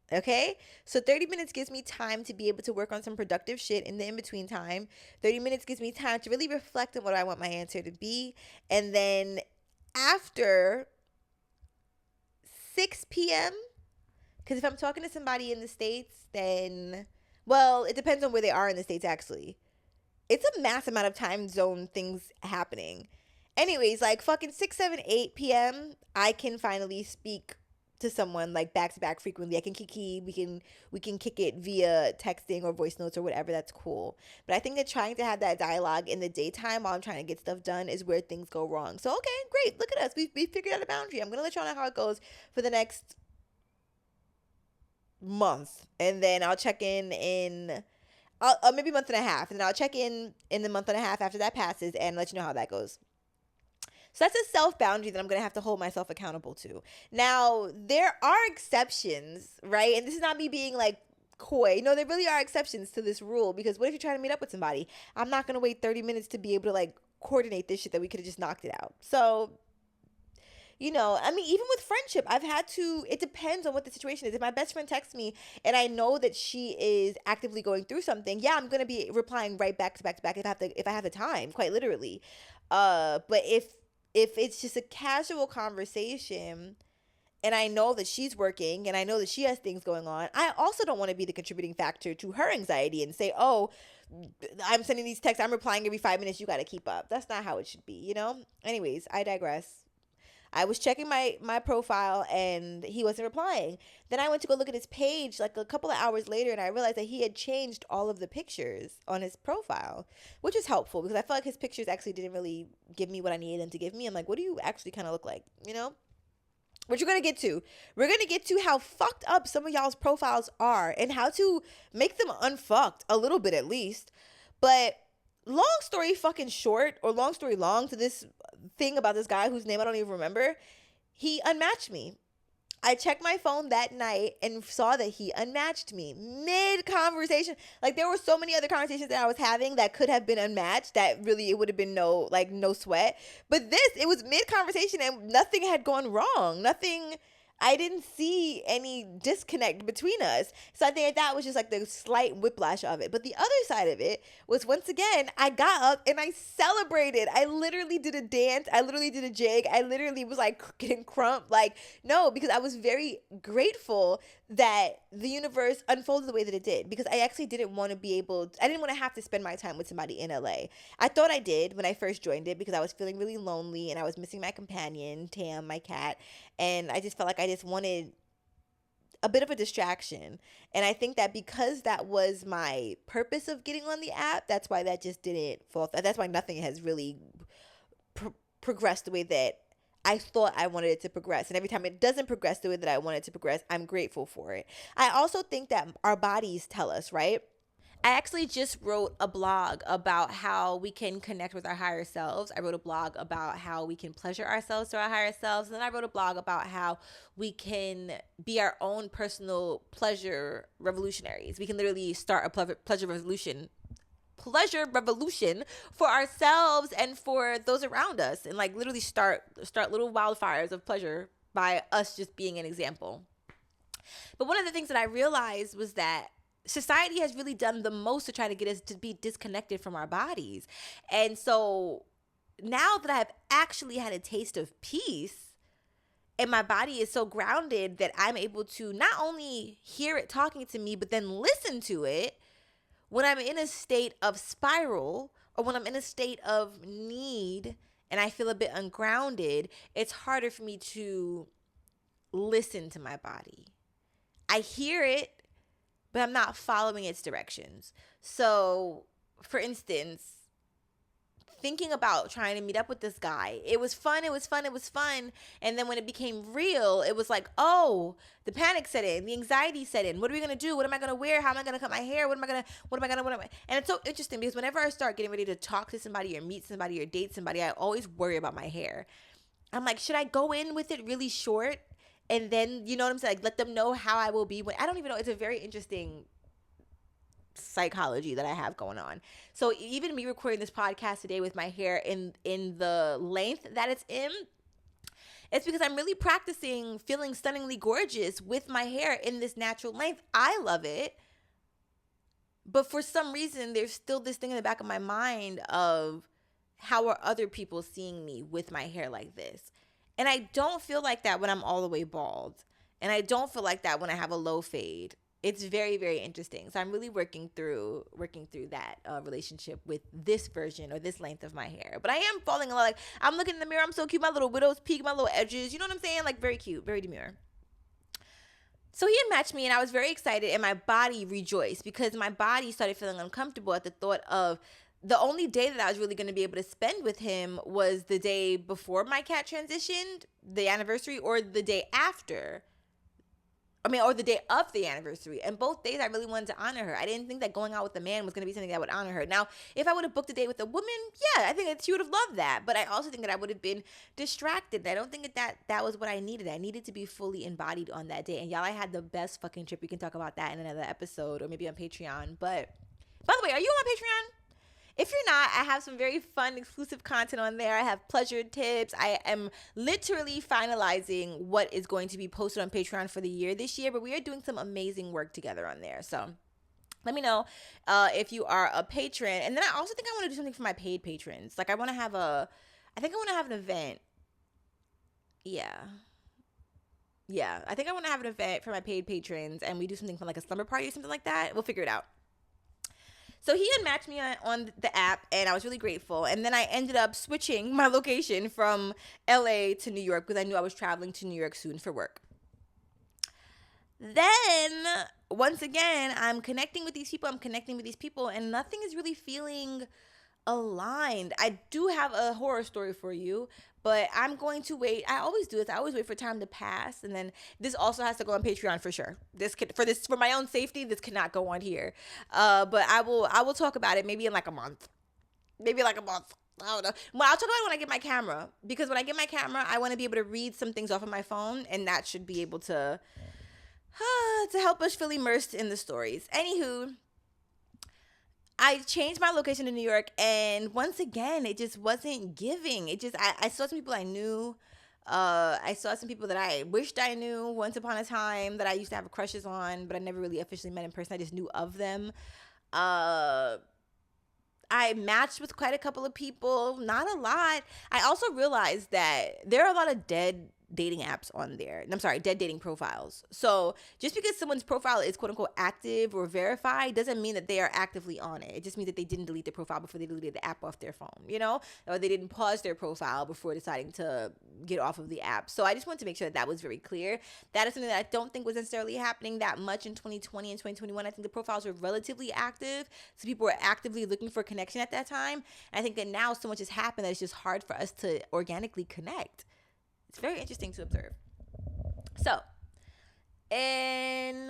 Okay, so 30 minutes gives me time to be able to work on some productive shit in the in-between time. 30 minutes gives me time to really reflect on what I want my answer to be. And then after 6 p.m., because if I'm talking to somebody in the States, then, well, it depends on where they are in the States, actually. It's a mass amount of time zone things happening. Anyways, like fucking 6, 7, 8 p.m., I can finally speak to someone like back to back frequently. I can kiki, we can kick it via texting or voice notes or whatever. That's cool. But I think that trying to have that dialogue in the daytime while I'm trying to get stuff done is where things go wrong. So okay, great. Look at us. We figured out a boundary. I'm gonna let y'all know how it goes for the next month, and then I'll check in maybe a month and a half, and then I'll check in the month and a half after that passes and let you know how that goes. So that's a self boundary that I'm going to have to hold myself accountable to. Now, there are exceptions, right? And this is not me being like coy. No, there really are exceptions to this rule, because what if you're trying to meet up with somebody? I'm not going to wait 30 minutes to be able to like coordinate this shit that we could have just knocked it out. So, you know, I mean, even with friendship, I've had to, it depends on what the situation is. If my best friend texts me and I know that she is actively going through something, yeah, I'm going to be replying right back to back to back if I have the time, quite literally. But if it's just a casual conversation and I know that she's working and I know that she has things going on, I also don't want to be the contributing factor to her anxiety and say, oh, I'm sending these texts, I'm replying every 5 minutes, you got to keep up. That's not how it should be, you know? Anyways, I digress. I was checking my profile and he wasn't replying. Then I went to go look at his page like a couple of hours later, and I realized that he had changed all of the pictures on his profile, which is helpful because I felt like his pictures actually didn't really give me what I needed them to give me. I'm like, what do you actually kind of look like, you know? Which we're going to get to. We're going to get to how fucked up some of y'all's profiles are and how to make them unfucked a little bit at least. But long story fucking short, or long story long to this thing about this guy whose name I don't even remember, he unmatched me. I checked my phone that night and saw that he unmatched me mid-conversation. Like, there were so many other conversations that I was having that could have been unmatched that really it would have been no sweat. But this, it was mid-conversation and nothing had gone wrong. I didn't see any disconnect between us. So I think that was just like the slight whiplash of it. But the other side of it was, once again, I got up and I celebrated. I literally did a dance. I literally did a jig. I literally was like getting crump. Like, no, because I was very grateful that the universe unfolded the way that it did, because I actually didn't want to I didn't want to have to spend my time with somebody in LA. I thought I did when I first joined it because I was feeling really lonely and I was missing my companion, Tam, my cat. And I just felt like I just wanted a bit of a distraction. And I think that because that was my purpose of getting on the app, that's why that just didn't fall. That's why nothing has really progressed the way that I thought I wanted it to progress. And every time it doesn't progress the way that I want it to progress, I'm grateful for it. I also think that our bodies tell us, right? I actually just wrote a blog about how we can connect with our higher selves. I wrote a blog about how we can pleasure ourselves to our higher selves. And then I wrote a blog about how we can be our own personal pleasure revolutionaries. We can literally start a pleasure revolution for ourselves and for those around us, and like literally start little wildfires of pleasure by us just being an example. But one of the things that I realized was that society has really done the most to try to get us to be disconnected from our bodies. And so now that I've actually had a taste of peace and my body is so grounded that I'm able to not only hear it talking to me, but then listen to it when I'm in a state of spiral or when I'm in a state of need and I feel a bit ungrounded, it's harder for me to listen to my body. I hear it, but I'm not following its directions. So, for instance, thinking about trying to meet up with this guy, it was fun. And then when it became real, it was like, oh, the panic set in, the anxiety set in. What are we going to do? What am I going to wear? How am I going to cut my hair? And it's so interesting because whenever I start getting ready to talk to somebody or meet somebody or date somebody, I always worry about my hair. I'm like, should I go in with it really short? And then, you know what I'm saying? Like, let them know how I will be. I don't even know. It's a very interesting psychology that I have going on. So even me recording this podcast today with my hair in the length that it's in, it's because I'm really practicing feeling stunningly gorgeous with my hair in this natural length. I love it. But for some reason, there's still this thing in the back of my mind of how are other people seeing me with my hair like this? And I don't feel like that when I'm all the way bald. And I don't feel like that when I have a low fade. It's very, very interesting. So I'm really working through that relationship with this version or this length of my hair. But I am falling in love. Like, I'm looking in the mirror. I'm so cute. My little widow's peak, my little edges. You know what I'm saying? Like, very cute, very demure. So he had matched me, and I was very excited, and my body rejoiced because my body started feeling uncomfortable at the thought of the only day that I was really going to be able to spend with him was the day before my cat transitioned, the anniversary, or the day after. Or the day of the anniversary. And both days I really wanted to honor her. I didn't think that going out with a man was going to be something that would honor her. Now, if I would have booked a date with a woman, yeah, I think that she would have loved that. But I also think that I would have been distracted. I don't think that was what I needed. I needed to be fully embodied on that day. And y'all, I had the best fucking trip. We can talk about that in another episode or maybe on Patreon. But by the way, are you on Patreon? If you're not, I have some very fun, exclusive content on there. I have pleasure tips. I am literally finalizing what is going to be posted on Patreon for the year this year, but we are doing some amazing work together on there. So let me know if you are a patron. And then I also think I want to do something for my paid patrons. Like I want to have an event. Yeah, I think I want to have an event for my paid patrons, and we do something for like a slumber party or something like that. We'll figure it out. So he had matched me on the app, and I was really grateful. And then I ended up switching my location from LA to New York because I knew I was traveling to New York soon for work. Then, once again, I'm connecting with these people, and nothing is really feeling aligned. I do have a horror story for you, but I'm going to wait. I always do this. I always wait for time to pass, and then this also has to go on Patreon for sure. For my own safety, this cannot go on here. But I will talk about it maybe in like a month. I don't know. Well, I'll talk about it when I get my camera, because when I get my camera, I want to be able to read some things off of my phone, and that should be able to help us feel immersed in the stories. Anywho, I changed my location to New York, and once again, it just wasn't giving. I saw some people I knew. I saw some people that I wished I knew once upon a time that I used to have crushes on, but I never really officially met in person. I just knew of them. I matched with quite a couple of people, not a lot. I also realized that there are a lot of dead dating apps on there. Dead dating profiles. So just because someone's profile is quote unquote active or verified doesn't mean that they are actively on it. It just means that they didn't delete their profile before they deleted the app off their phone, or they didn't pause their profile before deciding to get off of the app. So I just wanted to make sure that was very clear. That is something that I don't think was necessarily happening that much in 2020 and 2021. I think the profiles were relatively active. So people were actively looking for connection at that time. And I think that now so much has happened that it's just hard for us to organically connect. It's very interesting to observe. So, and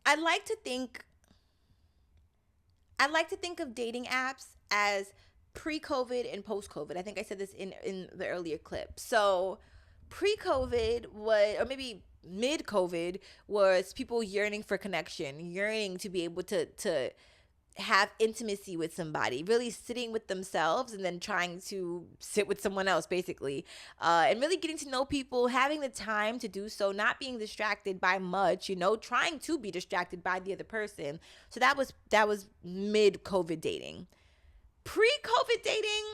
I like to think of dating apps as pre-COVID and post-COVID. I think I said this in the earlier clip. So, pre-COVID was, or maybe mid-COVID, was people yearning for connection, yearning to be able to have intimacy with somebody, really sitting with themselves and then trying to sit with someone else, basically, and really getting to know people, having the time to do so, not being distracted by much, trying to be distracted by the other person. So that was mid-COVID dating. Pre-COVID dating,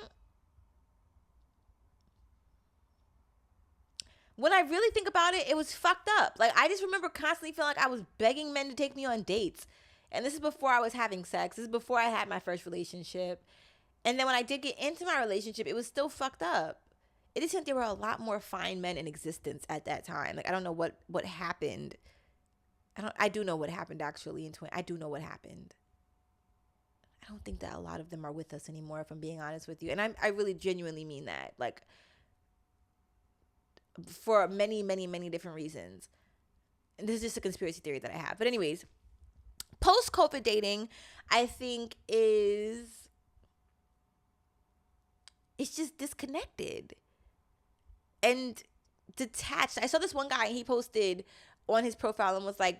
when I really think about it, it was fucked up. Like, I just remember constantly feeling like I was begging men to take me on dates. And this is before I was having sex. This is before I had my first relationship. And then when I did get into my relationship, it was still fucked up. It just seemed there were a lot more fine men in existence at that time. Like, I don't know what happened. I do know what happened, actually. I do know what happened. I don't think that a lot of them are with us anymore, if I'm being honest with you. And I really genuinely mean that. Like, for many, many, many different reasons. And this is just a conspiracy theory that I have. But anyways, post-COVID dating, I think it's just disconnected and detached. I saw this one guy, and he posted on his profile and was like,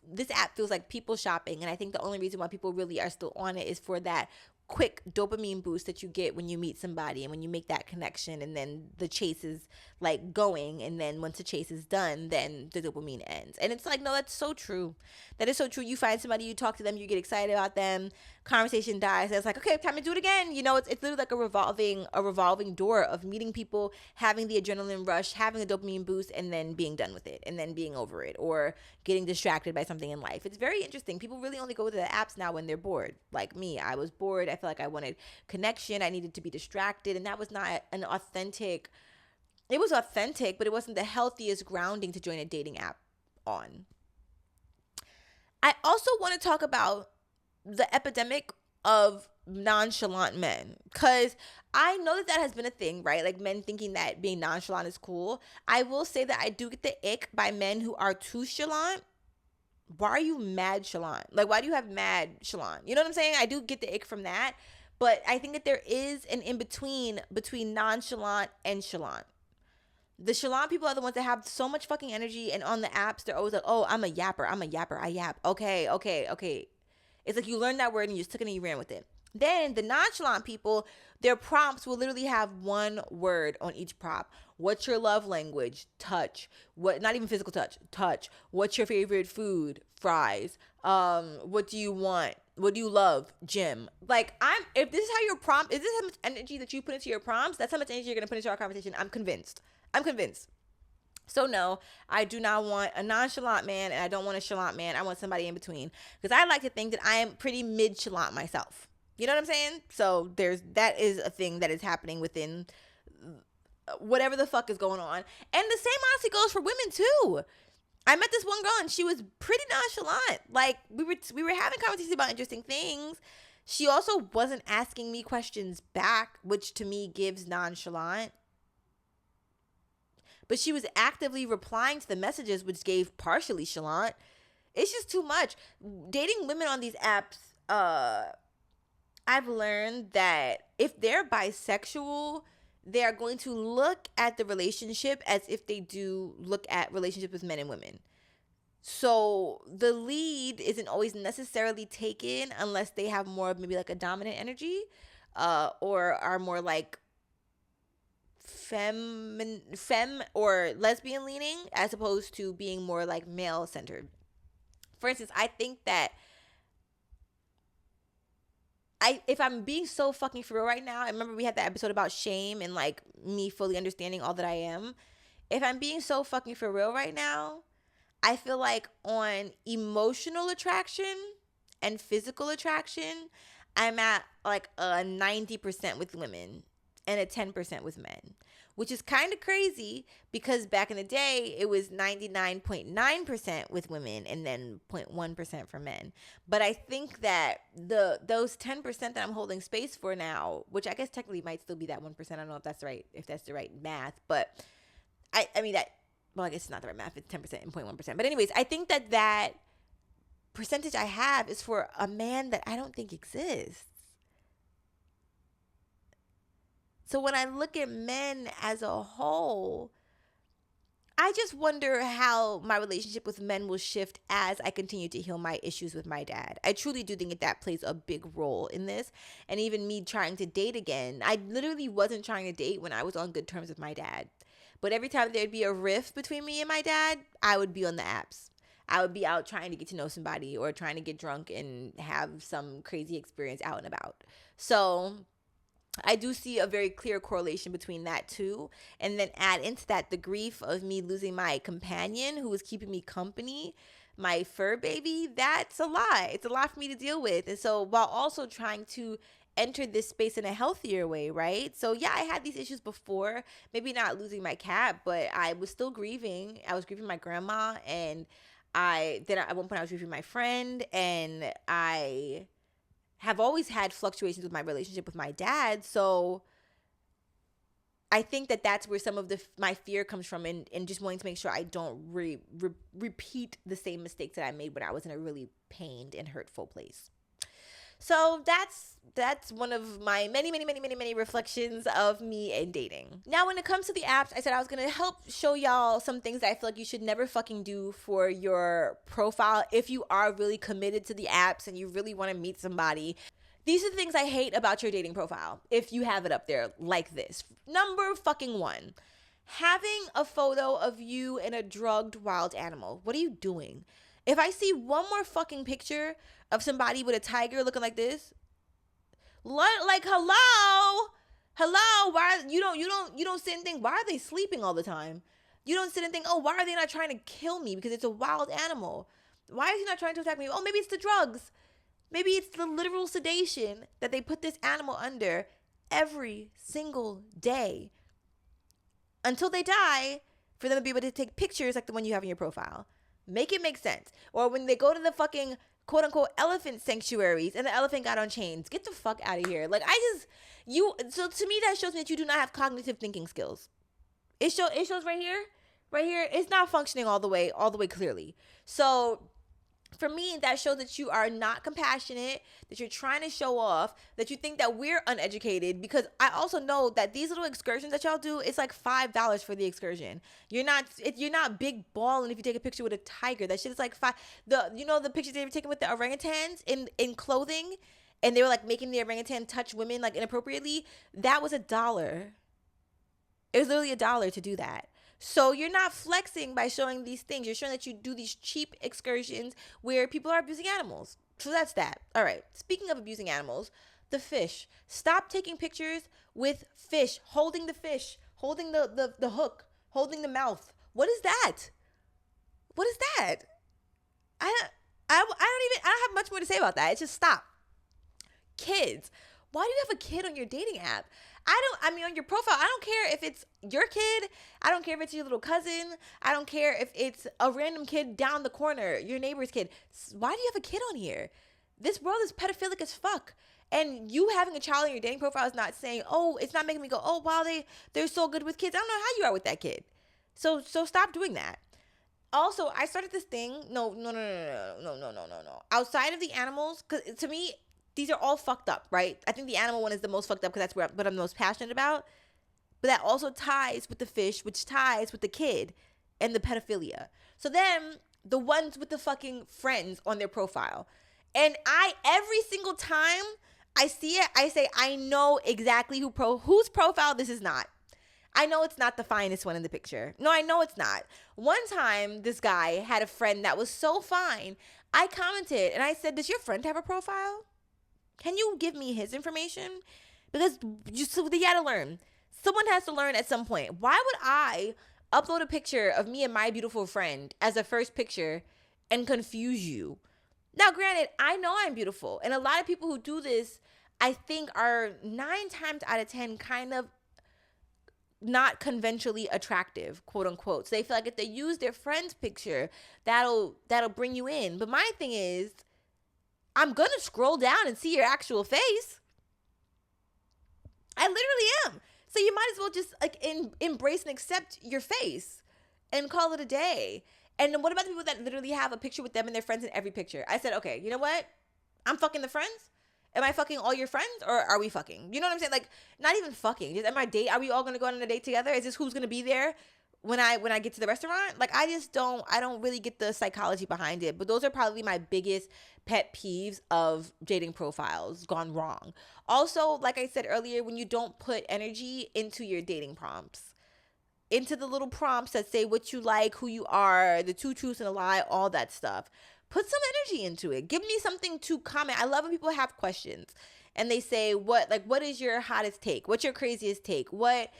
this app feels like people shopping. And I think the only reason why people really are still on it is for that quick dopamine boost that you get when you meet somebody and when you make that connection, and then the chase is like going, and then once the chase is done, then the dopamine ends. And it's like, no, that's so true. That is so true. You find somebody, you talk to them, you get excited about them, conversation dies, and it's like, okay, time to do it again. It's literally like a revolving door of meeting people, having the adrenaline rush, having a dopamine boost, and then being done with it, and then being over it, or getting distracted by something in life. It's very interesting. People really only go to the apps now when they're bored. Like me, I was bored. I feel like I wanted connection. I needed to be distracted, and that was not an authentic. It was authentic, but it wasn't the healthiest grounding to join a dating app on. I also want to talk about the epidemic of nonchalant men, because I know that has been a thing, right? Like men thinking that being nonchalant is cool. I will say that I do get the ick by men who are too chalant. Why are you mad chalant? Like, why do you have mad chalant? You know what I'm saying? I do get the ick from that, but I think that there is an in-between between nonchalant and chalant. The chalant people are the ones that have so much fucking energy, and on the apps, they're always like, oh, I'm a yapper, I yap. Okay. It's like you learned that word and you just took it and you ran with it. Then the nonchalant people, their prompts will literally have one word on each prompt. What's your love language? Touch. What? Not even physical touch. Touch. What's your favorite food? Fries. What do you want? What do you love? Gym. Like, if this is how your prompt, is this how much energy that you put into your prompts? That's how much energy you're gonna put into our conversation. I'm convinced. So no, I do not want a nonchalant man, and I don't want a chalant man. I want somebody in between, because I like to think that I am pretty mid-chalant myself. You know what I'm saying? So that is a thing that is happening within whatever the fuck is going on. And the same honestly goes for women too. I met this one girl and she was pretty nonchalant. Like we were having conversations about interesting things. She also wasn't asking me questions back, which to me gives nonchalant. But she was actively replying to the messages, which gave partially chalant. It's just too much. Dating women on these apps, I've learned that if they're bisexual, they are going to look at the relationship as if they do look at relationships with men and women. So the lead isn't always necessarily taken unless they have more of maybe like a dominant energy, or are more like femme or lesbian leaning, as opposed to being more like male centered. For instance, I think that if I'm being so fucking for real right now, I remember we had that episode about shame and like me fully understanding all that I am. If I'm being so fucking for real right now, I feel like on emotional attraction and physical attraction, I'm at like a 90% with women and a 10% with men, which is kind of crazy because back in the day, it was 99.9% with women and then 0.1% for men. But I think that those 10% that I'm holding space for now, which I guess technically might still be that 1%. I don't know if that's right, if that's the right math, but I mean that, well, I guess it's not the right math. It's 10% and 0.1%. But anyways, I think that percentage I have is for a man that I don't think exists. So when I look at men as a whole, I just wonder how my relationship with men will shift as I continue to heal my issues with my dad. I truly do think that plays a big role in this. And even me trying to date again, I literally wasn't trying to date when I was on good terms with my dad. But every time there'd be a rift between me and my dad, I would be on the apps. I would be out trying to get to know somebody or trying to get drunk and have some crazy experience out and about. So I do see a very clear correlation between that too. And then add into that the grief of me losing my companion who was keeping me company, my fur baby. That's a lot. It's a lot for me to deal with. And so while also trying to enter this space in a healthier way, right? So yeah, I had these issues before, maybe not losing my cat, but I was still grieving. I was grieving my grandma, and at one point I was grieving my friend, and I have always had fluctuations with my relationship with my dad. So I think that that's where some of my fear comes from, and just wanting to make sure I don't repeat the same mistakes that I made when I was in a really pained and hurtful place. So that's one of my many reflections of me and dating. Now, when it comes to the apps, I said I was going to help show y'all some things that I feel like you should never fucking do for your profile if you are really committed to the apps and you really want to meet somebody. These are the things I hate about your dating profile if you have it up there like this. Number fucking 1, having a photo of you and a drugged wild animal. What are you doing? If I see one more fucking picture of somebody with a tiger looking like this, like hello, why you don't sit and think, why are they sleeping all the time? You don't sit and think, oh, why are they not trying to kill me because it's a wild animal? Why is he not trying to attack me? Oh, maybe it's the drugs. Maybe it's the literal sedation that they put this animal under every single day until they die, for them to be able to take pictures like the one you have in your profile. Make it make sense. Or when they go to the fucking quote unquote elephant sanctuaries and the elephant got on chains. Get the fuck out of here. Like so to me that shows me that you do not have cognitive thinking skills. It shows right here. Right here, it's not functioning all the way clearly. So for me, that shows that you are not compassionate, that you're trying to show off, that you think that we're uneducated, because I also know that these little excursions that y'all do, it's like $5 for the excursion. You're not big balling if you take a picture with a tiger. That shit is like the pictures they were taking with the orangutans in clothing, and they were like making the orangutan touch women like inappropriately. That was $1. It was literally $1 to do that. So you're not flexing by showing these things. You're showing that you do these cheap excursions where people are abusing animals. So that's that. All right. Speaking of abusing animals, the fish. Stop taking pictures with fish, holding the fish, holding the hook, holding the mouth. What is that? What is that? I don't have much more to say about that. It's just stop. Kids. Why do you have a kid on your dating app? On your profile, I don't care if it's your kid. I don't care if it's your little cousin. I don't care if it's a random kid down the corner, your neighbor's kid. Why do you have a kid on here? This world is pedophilic as fuck. And you having a child on your dating profile is not saying, oh, it's not making me go, oh, wow, they're so good with kids. I don't know how you are with that kid. So stop doing that. Also, I started this thing. No. Outside of the animals, because to me, these are all fucked up, right? I think the animal one is the most fucked up because that's what I'm the most passionate about. But that also ties with the fish, which ties with the kid and the pedophilia. So then the ones with the fucking friends on their profile. And every single time I see it, I say, I know exactly whose profile this is not. I know it's not the finest one in the picture. No, I know it's not. One time, this guy had a friend that was so fine. I commented and I said, does your friend have a profile? Can you give me his information? Because they gotta learn. Someone has to learn at some point. Why would I upload a picture of me and my beautiful friend as a first picture and confuse you? Now, granted, I know I'm beautiful. And a lot of people who do this, I think, are 9 times out of 10 kind of not conventionally attractive, quote unquote. So they feel like if they use their friend's picture, that'll bring you in. But my thing is, I'm going to scroll down and see your actual face. I literally am. So you might as well just like embrace and accept your face and call it a day. And then what about the people that literally have a picture with them and their friends in every picture? I said, okay, you know what? I'm fucking the friends. Am I fucking all your friends or are we fucking? You know what I'm saying? Like, not even fucking. Just are we all going to go on a date together? Is this who's going to be there when I get to the restaurant? Like, I don't really get the psychology behind it. But those are probably my biggest pet peeves of dating profiles gone wrong. Also, like I said earlier, when you don't put energy into your dating prompts, into the little prompts that say what you like, who you are, the 2 truths and a lie, all that stuff. Put some energy into it. Give me something to comment. I love when people have questions and they say, what is your hottest take? What's your craziest take? What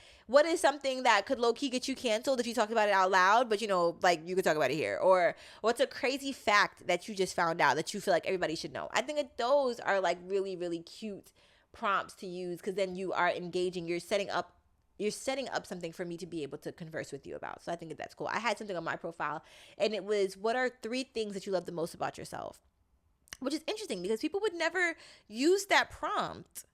is something that could low-key get you canceled if you talked about it out loud, but you could talk about it here? Or what's a crazy fact that you just found out that you feel like everybody should know? I think that those are like really, really cute prompts to use because then you are engaging. You're setting up something for me to be able to converse with you about. So I think that's cool. I had something on my profile and it was, what are 3 things that you love the most about yourself? Which is interesting because people would never use that prompt.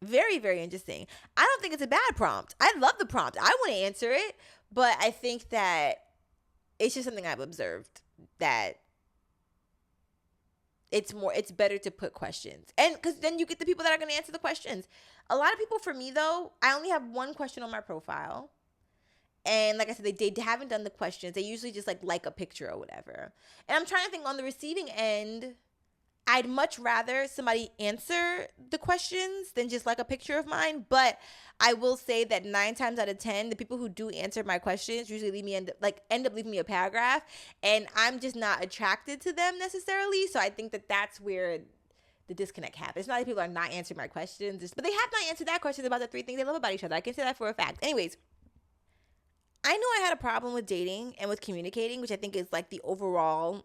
Very, very interesting. I don't think it's a bad prompt. I love the prompt. I want to answer it, but I think that it's just something I've observed that it's better to put questions. And because then you get the people that are going to answer the questions. A lot of people, for me though, I only have 1 question on my profile. And like I said, they haven't done the questions. They usually just like a picture or whatever. And I'm trying to think on the receiving end, I'd much rather somebody answer the questions than just like a picture of mine. But I will say that 9 times out of 10, the people who do answer my questions usually end up leaving me a paragraph, and I'm just not attracted to them necessarily. So I think that that's where the disconnect happens. It's not that people are not answering my questions, but they have not answered that question about the 3 things they love about each other. I can say that for a fact. Anyways, I knew I had a problem with dating and with communicating, which I think is like the overall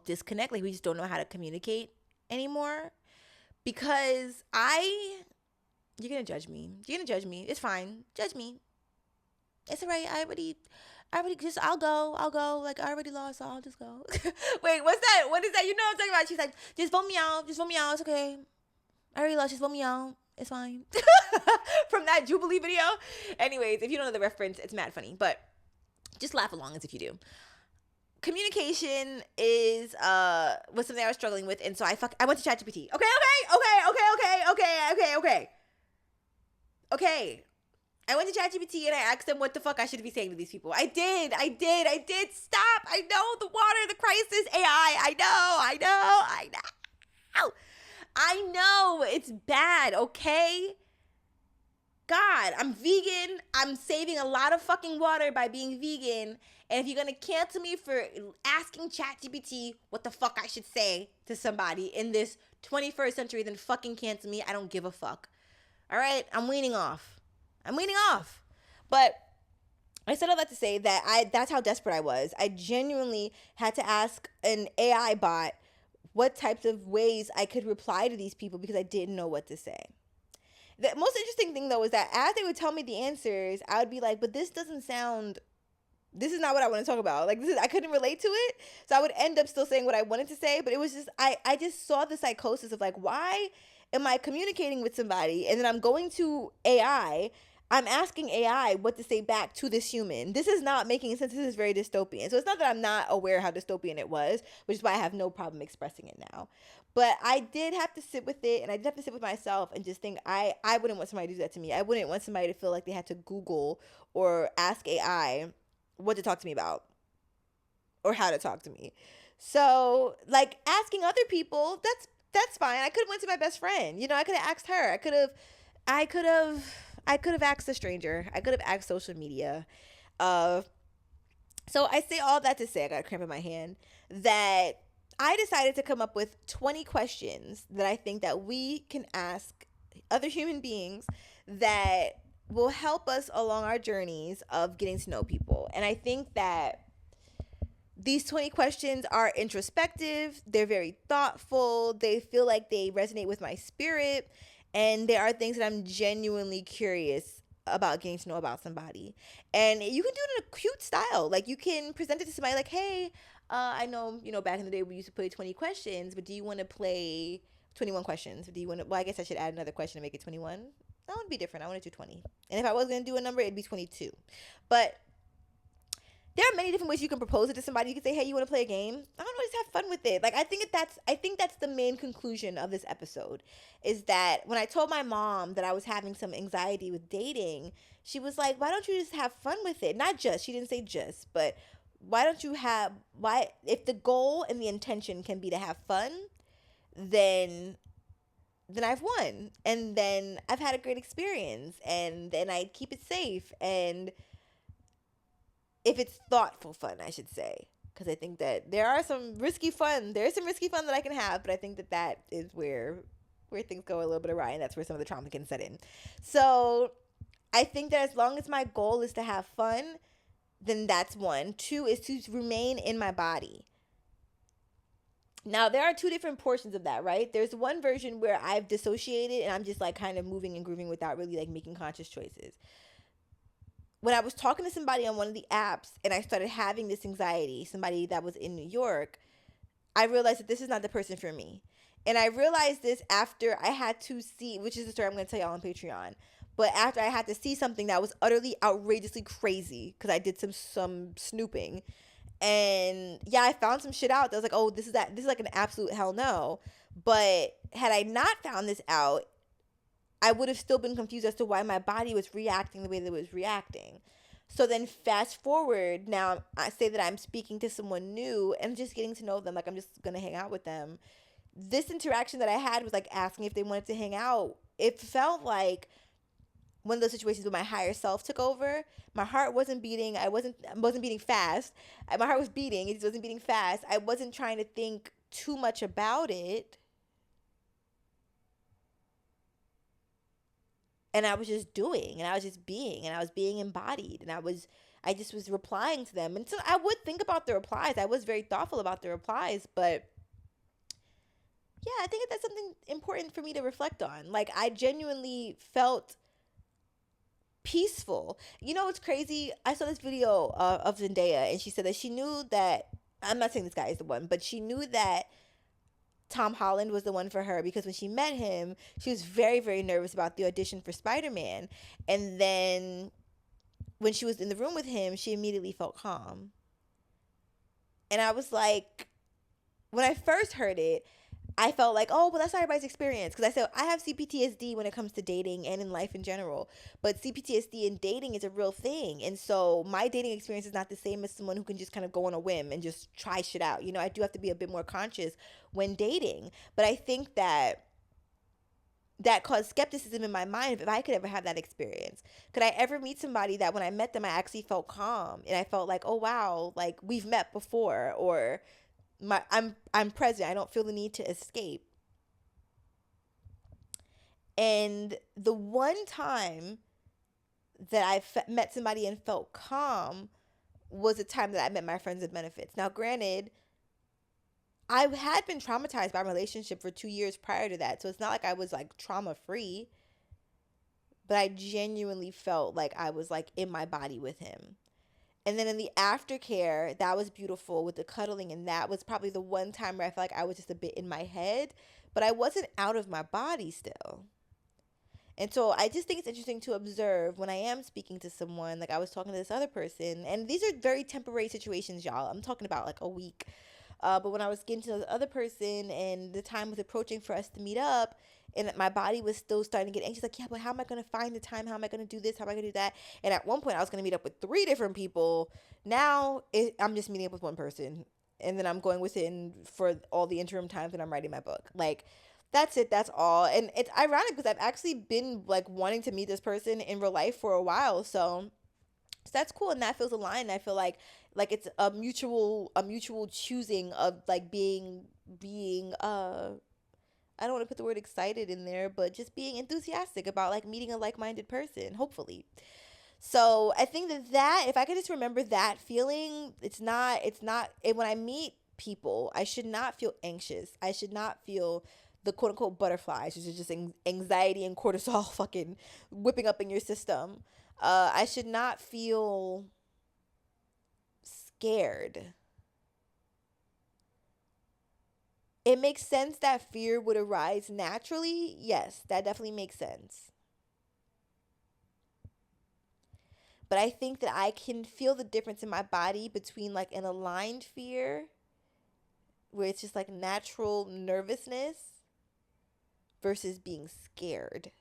disconnect. Like, we just don't know how to communicate anymore because you're going to judge me. You're going to judge me. It's fine. Judge me. It's all right. I'll go. Like, I already lost, so I'll just go. Wait, what's that? What is that? You know what I'm talking about? She's like, just vote me out. Just vote me out. It's okay. I already lost. Just vote me out. It's fine. From that Jubilee video. Anyways, if you don't know the reference, it's mad funny. But just laugh along as if you do. Communication was something I was struggling with, and so I went to ChatGPT. Okay. I went to ChatGPT and I asked them what the fuck I should be saying to these people. I did. Stop. I know the water, the crisis, AI. I know it's bad, okay? God, I'm vegan. I'm saving a lot of fucking water by being vegan. And if you're going to cancel me for asking ChatGPT what the fuck I should say to somebody in this 21st century, then fucking cancel me. I don't give a fuck. All right? I'm weaning off. But I said all that to say that that's how desperate I was. I genuinely had to ask an AI bot what types of ways I could reply to these people because I didn't know what to say. The most interesting thing, though, is that as they would tell me the answers, I would be like, but this is not what I want to talk about. Like, I couldn't relate to it. So I would end up still saying what I wanted to say. But it was just, I just saw the psychosis of like, why am I communicating with somebody? And then I'm going to AI. I'm asking AI what to say back to this human. This is not making sense. This is very dystopian. So it's not that I'm not aware how dystopian it was, which is why I have no problem expressing it now. But I did have to sit with it, and I did have to sit with myself and just think I wouldn't want somebody to do that to me. I wouldn't want somebody to feel like they had to Google or ask AI what to talk to me about or how to talk to me. So, like, asking other people, that's fine. I could have went to my best friend. You know, I could have asked her. I could have asked a stranger. I could have asked social media. So I say all that to say, I got a cramp in my hand, that I decided to come up with 20 questions that I think that we can ask other human beings that will help us along our journeys of getting to know people. And I think that these 20 questions are introspective. They're very thoughtful. They feel like they resonate with my spirit. And there are things that I'm genuinely curious about getting to know about somebody. And you can do it in a cute style. Like, you can present it to somebody like, hey, I know, back in the day we used to play 20 questions, but do you want to play 21 questions? Well, I guess I should add another question to make it 21. That would be different. I want to do 20. And if I was going to do a number, it'd be 22. But there are many different ways you can propose it to somebody. You can say, hey, you want to play a game? I don't know, just have fun with it. Like, I think that's the main conclusion of this episode, is that when I told my mom that I was having some anxiety with dating, she was like, why don't you just have fun with it? She didn't say just, but if the goal and the intention can be to have fun, then I've won. And then I've had a great experience, and then I keep it safe. And if it's thoughtful fun, I should say, because I think that there's some risky fun that I can have, but I think that is where things go a little bit awry, and that's where some of the trauma can set in. So I think that as long as my goal is to have fun, then that's one. Two is to remain in my body. Now, there are two different portions of that, right? There's one version where I've dissociated and I'm just like kind of moving and grooving without really like making conscious choices. When I was talking to somebody on one of the apps and I started having this anxiety, somebody that was in New York, I realized that this is not the person for me. And I realized this after I had to see, which is the story I'm going to tell y'all on Patreon, but after I had to see something that was utterly outrageously crazy, because I did some snooping. And yeah, I found some shit out that was like, oh, this is like an absolute hell no. But had I not found this out, I would have still been confused as to why my body was reacting the way that it was reacting. So then fast forward, now I say that I'm speaking to someone new and just getting to know them, like I'm just going to hang out with them. This interaction that I had was like asking if they wanted to hang out. It felt like one of those situations where my higher self took over. My heart wasn't beating. I wasn't beating fast. My heart was beating. It just wasn't beating fast. I wasn't trying to think too much about it. And I was just doing, and I was just being, and I was being embodied, and I just was replying to them. And so I would think about the replies. I was very thoughtful about the replies, but yeah, I think that's something important for me to reflect on. Like, I genuinely felt peaceful. You know what's crazy? I saw this video of Zendaya, and she said that she knew that, I'm not saying this guy is the one, but she knew that Tom Holland was the one for her because when she met him, she was very, very nervous about the audition for Spider-Man. And then when she was in the room with him, she immediately felt calm. And I was like, when I first heard it, I felt like, oh, well, that's not everybody's experience. Because I said, I have CPTSD when it comes to dating and in life in general. But CPTSD in dating is a real thing. And so my dating experience is not the same as someone who can just kind of go on a whim and just try shit out. You know, I do have to be a bit more conscious when dating. But I think that caused skepticism in my mind if I could ever have that experience. Could I ever meet somebody that when I met them, I actually felt calm and I felt like, oh, wow, like we've met before, or I'm present. I don't feel the need to escape. And the one time that I met somebody and felt calm was the time that I met my friends with benefits. Now, granted, I had been traumatized by a relationship for 2 years prior to that. So it's not like I was like trauma free, but I genuinely felt like I was like in my body with him. And then in the aftercare, that was beautiful with the cuddling. And that was probably the one time where I felt like I was just a bit in my head, but I wasn't out of my body still. And so I just think it's interesting to observe when I am speaking to someone, like I was talking to this other person, and these are very temporary situations, y'all. I'm talking about like a week. But when I was getting to the other person and the time was approaching for us to meet up, and my body was still starting to get anxious, like, yeah, but how am I going to find the time? How am I going to do this? How am I going to do that? And at one point, I was going to meet up with 3 different people. Now, I'm just meeting up with one person. And then I'm going within for all the interim times that I'm writing my book. Like, that's it. That's all. And it's ironic because I've actually been, like, wanting to meet this person in real life for a while. So that's cool, and that feels aligned. I feel like it's a mutual choosing of like being I don't want to put the word excited in there, but just being enthusiastic about like meeting a like-minded person, hopefully. So I think that if I could just remember that feeling, it's not when I meet people, I should not feel anxious. I should not feel the quote unquote butterflies, which is just anxiety and cortisol fucking whipping up in your system. I should not feel scared. It makes sense that fear would arise naturally. Yes, that definitely makes sense. But I think that I can feel the difference in my body between like an aligned fear, where it's just like natural nervousness, versus being scared.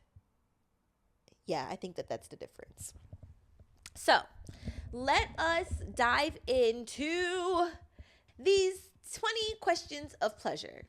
Yeah, I think that that's the difference. So, let us dive into these 20 questions of pleasure.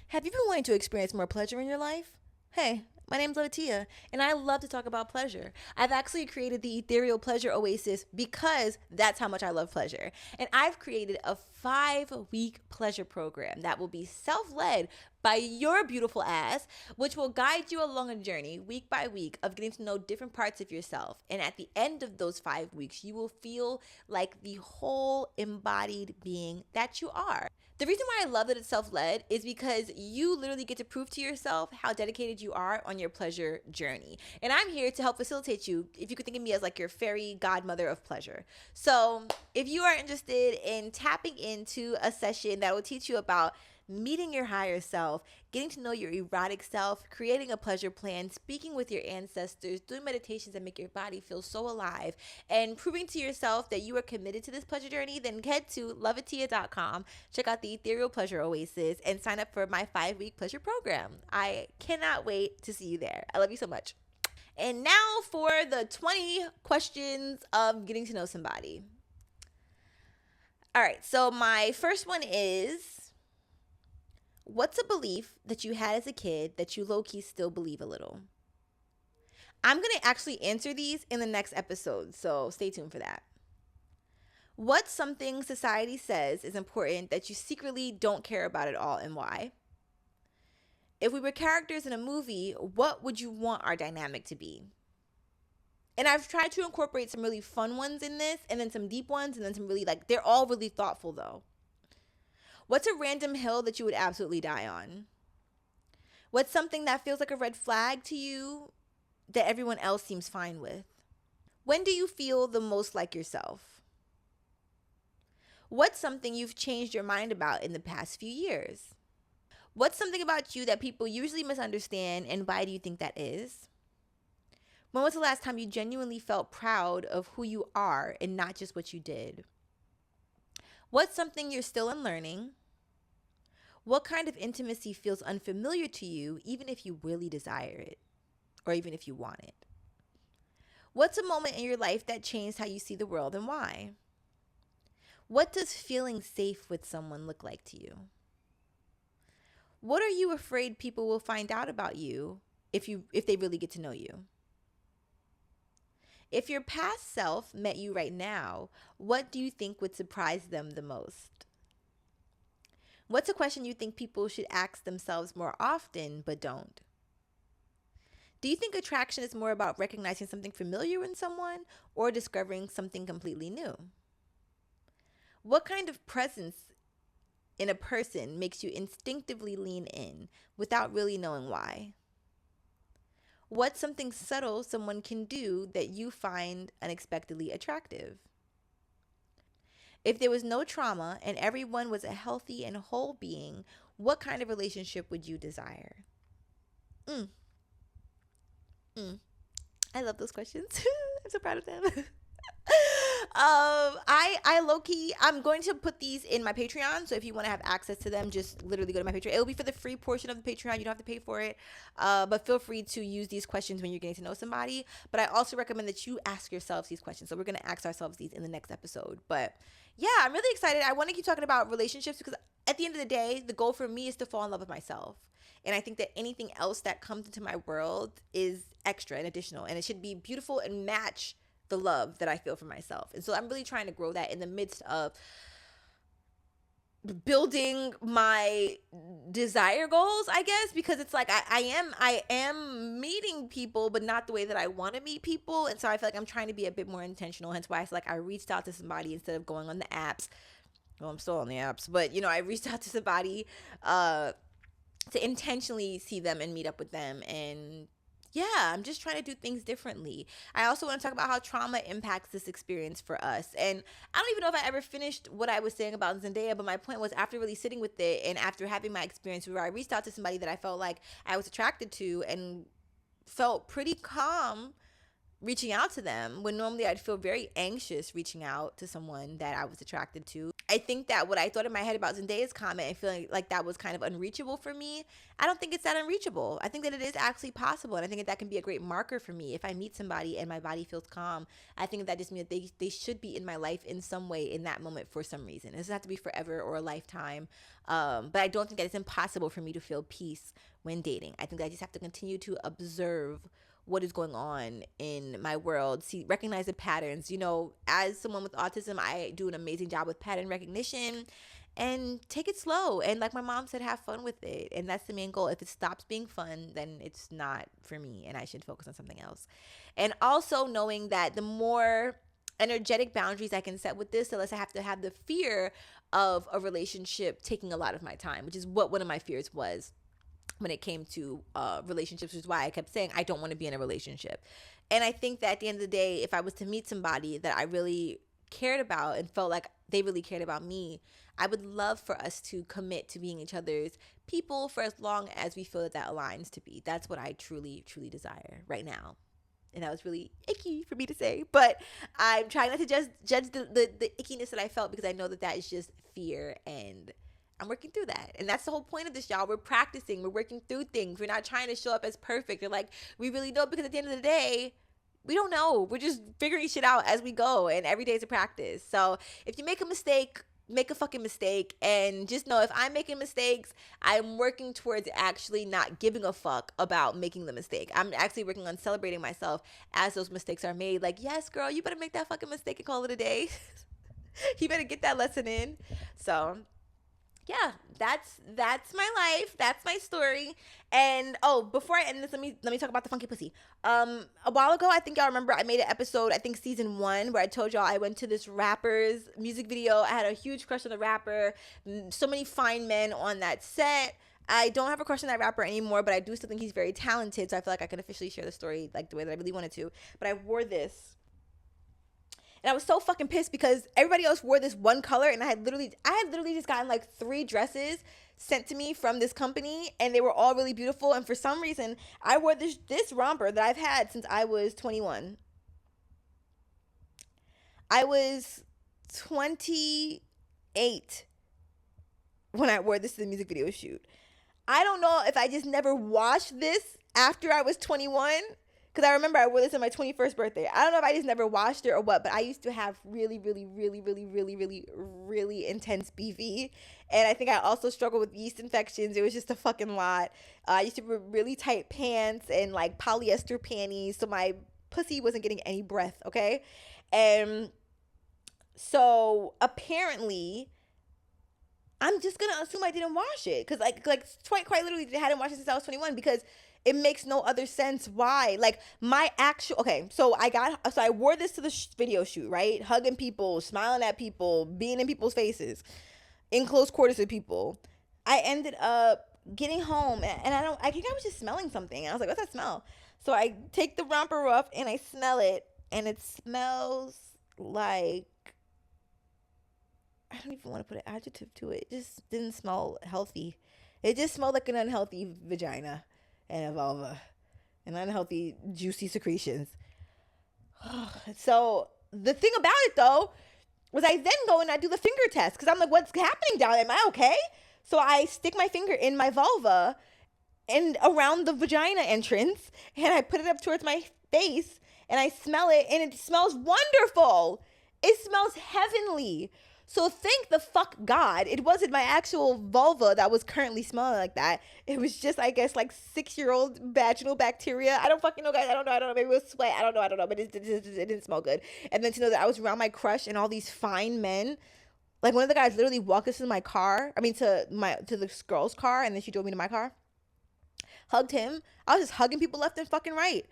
Have you been wanting to experience more pleasure in your life? Hey, my name's Latia, and I love to talk about pleasure. I've actually created the Ethereal Pleasure Oasis because that's how much I love pleasure. And I've created a 5-week pleasure program that will be self-led by your beautiful ass, which will guide you along a journey week by week of getting to know different parts of yourself. And at the end of those 5 weeks, you will feel like the whole embodied being that you are. The reason why I love that it's self-led is because you literally get to prove to yourself how dedicated you are on your pleasure journey. And I'm here to help facilitate you, if you could think of me as like your fairy godmother of pleasure. So if you are interested in tapping into a session that will teach you about meeting your higher self, getting to know your erotic self, creating a pleasure plan, speaking with your ancestors, doing meditations that make your body feel so alive, and proving to yourself that you are committed to this pleasure journey, then head to loveatia.com, check out the Ethereal Pleasure Oasis, and sign up for my 5-week pleasure program. I cannot wait to see you there. I love you so much. And now for the 20 questions of getting to know somebody. All right, so my first one is, what's a belief that you had as a kid that you low-key still believe a little? I'm going to actually answer these in the next episode, so stay tuned for that. What's something society says is important that you secretly don't care about at all, and why? If we were characters in a movie, what would you want our dynamic to be? And I've tried to incorporate some really fun ones in this, and then some deep ones, and then some really, like, they're all really thoughtful, though. What's a random hill that you would absolutely die on? What's something that feels like a red flag to you that everyone else seems fine with? When do you feel the most like yourself? What's something you've changed your mind about in the past few years? What's something about you that people usually misunderstand, and why do you think that is? When was the last time you genuinely felt proud of who you are and not just what you did? What's something you're still unlearning? What kind of intimacy feels unfamiliar to you, even if you really desire it, or even if you want it? What's a moment in your life that changed how you see the world, and why? What does feeling safe with someone look like to you? What are you afraid people will find out about you if they really get to know you? If your past self met you right now, what do you think would surprise them the most? What's a question you think people should ask themselves more often but don't? Do you think attraction is more about recognizing something familiar in someone or discovering something completely new? What kind of presence in a person makes you instinctively lean in without really knowing why? What's something subtle someone can do that you find unexpectedly attractive? If there was no trauma and everyone was a healthy and whole being, what kind of relationship would you desire? Mm, mm. I love those questions. I'm so proud of them. I low key, I'm going to put these in my Patreon. So if you want to have access to them, just literally go to my Patreon. It'll be for the free portion of the Patreon. You don't have to pay for it. But feel free to use these questions when you're getting to know somebody. But I also recommend that you ask yourselves these questions. So we're going to ask ourselves these in the next episode. But yeah, I'm really excited. I want to keep talking about relationships because at the end of the day, the goal for me is to fall in love with myself. And I think that anything else that comes into my world is extra and additional. And it should be beautiful and match the love that I feel for myself. And so I'm really trying to grow that in the midst of building my desire goals, I guess, because it's like I am meeting people, but not the way that I want to meet people. And so I feel like I'm trying to be a bit more intentional. Hence why I feel like I reached out to somebody instead of going on the apps. Well, I'm still on the apps, but I reached out to somebody to intentionally see them and meet up with them. And yeah, I'm just trying to do things differently. I also want to talk about how trauma impacts this experience for us. And I don't even know if I ever finished what I was saying about Zendaya, but my point was, after really sitting with it and after having my experience where I reached out to somebody that I felt like I was attracted to and felt pretty calm reaching out to them, when normally I'd feel very anxious reaching out to someone that I was attracted to. I think that what I thought in my head about Zendaya's comment and feeling like that was kind of unreachable for me, I don't think it's that unreachable. I think that it is actually possible, and I think that can be a great marker for me. If I meet somebody and my body feels calm, I think that just means that they should be in my life in some way in that moment for some reason. It doesn't have to be forever or a lifetime, but I don't think that it's impossible for me to feel peace when dating. I think that I just have to continue to observe what is going on in my world, recognize the patterns. As someone with autism, I do an amazing job with pattern recognition, and take it slow. And like my mom said, have fun with it. And that's the main goal. If it stops being fun, then it's not for me and I should focus on something else. And also knowing that the more energetic boundaries I can set with this, the less I have to have the fear of a relationship taking a lot of my time, which is what one of my fears was when it came to relationships, which is why I kept saying I don't want to be in a relationship. And I think that at the end of the day, if I was to meet somebody that I really cared about and felt like they really cared about me, I would love for us to commit to being each other's people for as long as we feel that aligns to be. That's what I truly, truly desire right now. And that was really icky for me to say, but I'm trying not to just judge the ickiness that I felt, because I know that is just fear, and I'm working through that. And that's the whole point of this, y'all. We're practicing. We're working through things. We're not trying to show up as perfect or like we really know, because at the end of the day, we don't know. We're just figuring shit out as we go, and every day is a practice. So if you make a mistake, make a fucking mistake, and just know, if I'm making mistakes, I'm working towards actually not giving a fuck about making the mistake. I'm actually working on celebrating myself as those mistakes are made. Like, yes, girl, you better make that fucking mistake and call it a day. You better get that lesson in. So yeah, that's my life. That's my story. And before I end this, let me talk about the funky pussy. A while ago, I think y'all remember, I made an episode, I think season 1, where I told y'all I went to this rapper's music video. I had a huge crush on the rapper. So many fine men on that set. I don't have a crush on that rapper anymore, but I do still think he's very talented. So I feel like I can officially share the story like the way that I really wanted to. But I wore this And I was so fucking pissed because everybody else wore this one color, and I had literally just gotten like 3 dresses sent to me from this company, and they were all really beautiful. And for some reason, I wore this romper that I've had since I was 21. I was 28 when I wore this to the music video shoot. I don't know if I just never washed this after I was 21, because I remember I wore this on my 21st birthday. I don't know if I just never washed it or what, but I used to have really, really, really, really, really, really, really intense BV. And I think I also struggled with yeast infections. It was just a fucking lot. I used to wear really tight pants and like polyester panties, so my pussy wasn't getting any breath, okay? And so apparently, I'm just gonna assume I didn't wash it, because like quite literally hadn't washed it since I was 21, because it makes no other sense why. Like my actual, okay, so I wore this to the video shoot, right? Hugging people, smiling at people, being in people's faces, in close quarters with people. I ended up getting home, and I think I was just smelling something. I was like, what's that smell? So I take the romper off and I smell it, and it smells like, I don't even want to put an adjective to it. It just didn't smell healthy. It just smelled like an unhealthy vagina and a vulva and unhealthy juicy secretions. So the thing about it though was I then go and I do the finger test, because I'm like, what's happening down there? Am I okay? So I stick my finger in my vulva and around the vagina entrance, and I put it up towards my face, and I smell it, and it smells wonderful. It smells heavenly. So thank the fuck God it wasn't my actual vulva that was currently smelling like that. It was just, I guess, like 6-year-old vaginal bacteria. I don't fucking know, guys. I don't know. Maybe it was sweat. I don't know. But it didn't smell good. And then to know that I was around my crush and all these fine men. Like, one of the guys literally walked us to my car. I mean, to this girl's car, and then she drove me to my car. Hugged him. I was just hugging people left and fucking right.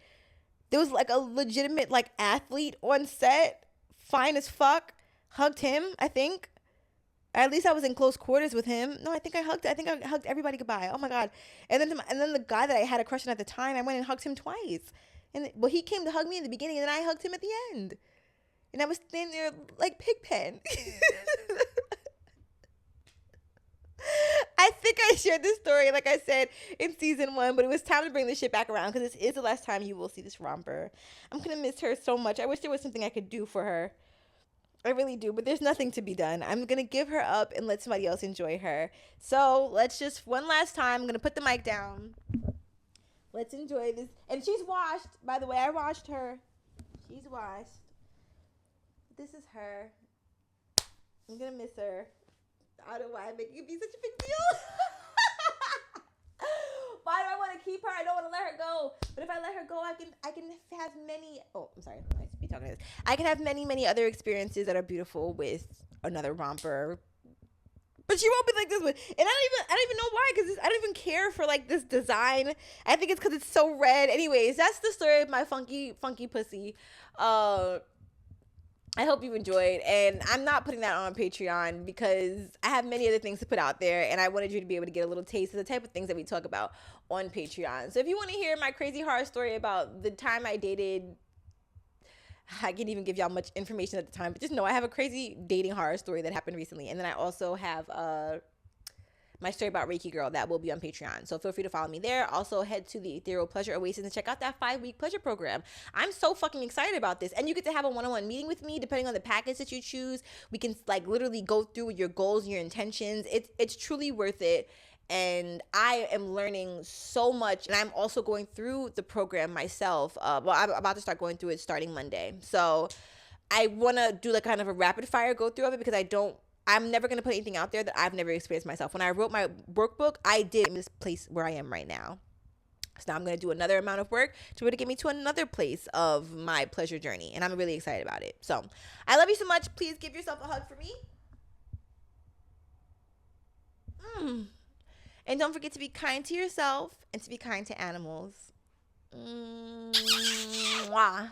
There was like a legitimate like athlete on set, fine as fuck. Hugged him, I think. At least I was in close quarters with him. No, I think I hugged everybody goodbye. Oh my God. And then the guy that I had a crush on at the time, I went and hugged him twice. And well, he came to hug me in the beginning, and then I hugged him at the end. And I was standing there like Pigpen. I think I shared this story, like I said, in season 1, but it was time to bring this shit back around, because this is the last time you will see this romper. I'm going to miss her so much. I wish there was something I could do for her. I really do, but there's nothing to be done. I'm going to give her up and let somebody else enjoy her. So let's just, one last time, I'm going to put the mic down. Let's enjoy this. And she's washed. By the way, I washed her. She's washed. This is her. I'm going to miss her. I don't know why I make it be such a big deal. Why do I want to keep her? I don't want to let her go. But if I let her go, I can have many. Oh, I'm sorry. I should be talking to this. I can have many other experiences that are beautiful with another romper. But she won't be like this one. And I don't even know why, because I don't even care for like this design. I think it's because it's so red. Anyways, that's the story of my funky pussy. I hope you enjoyed, and I'm not putting that on Patreon because I have many other things to put out there, and I wanted you to be able to get a little taste of the type of things that we talk about on Patreon. So if you want to hear my crazy horror story about the time I dated, I can't even give y'all much information at the time, but just know I have a crazy dating horror story that happened recently, and then I also have my story about Reiki Girl that will be on Patreon. So feel free to follow me there. Also head to the Ethereal Pleasure Oasis and check out that 5-week pleasure program. I'm so fucking excited about this. And you get to have a one-on-one meeting with me depending on the package that you choose. We can like literally go through your goals and your intentions. It's truly worth it. And I am learning so much. And I'm also going through the program myself. Well, I'm about to start going through it starting Monday. So I want to do like kind of a rapid fire go through of it, because I'm never going to put anything out there that I've never experienced myself. When I wrote my workbook, I did in this place where I am right now. So now I'm going to do another amount of work to really get me to another place of my pleasure journey. And I'm really excited about it. So I love you so much. Please give yourself a hug for me. And don't forget to be kind to yourself and to be kind to animals. Mwah.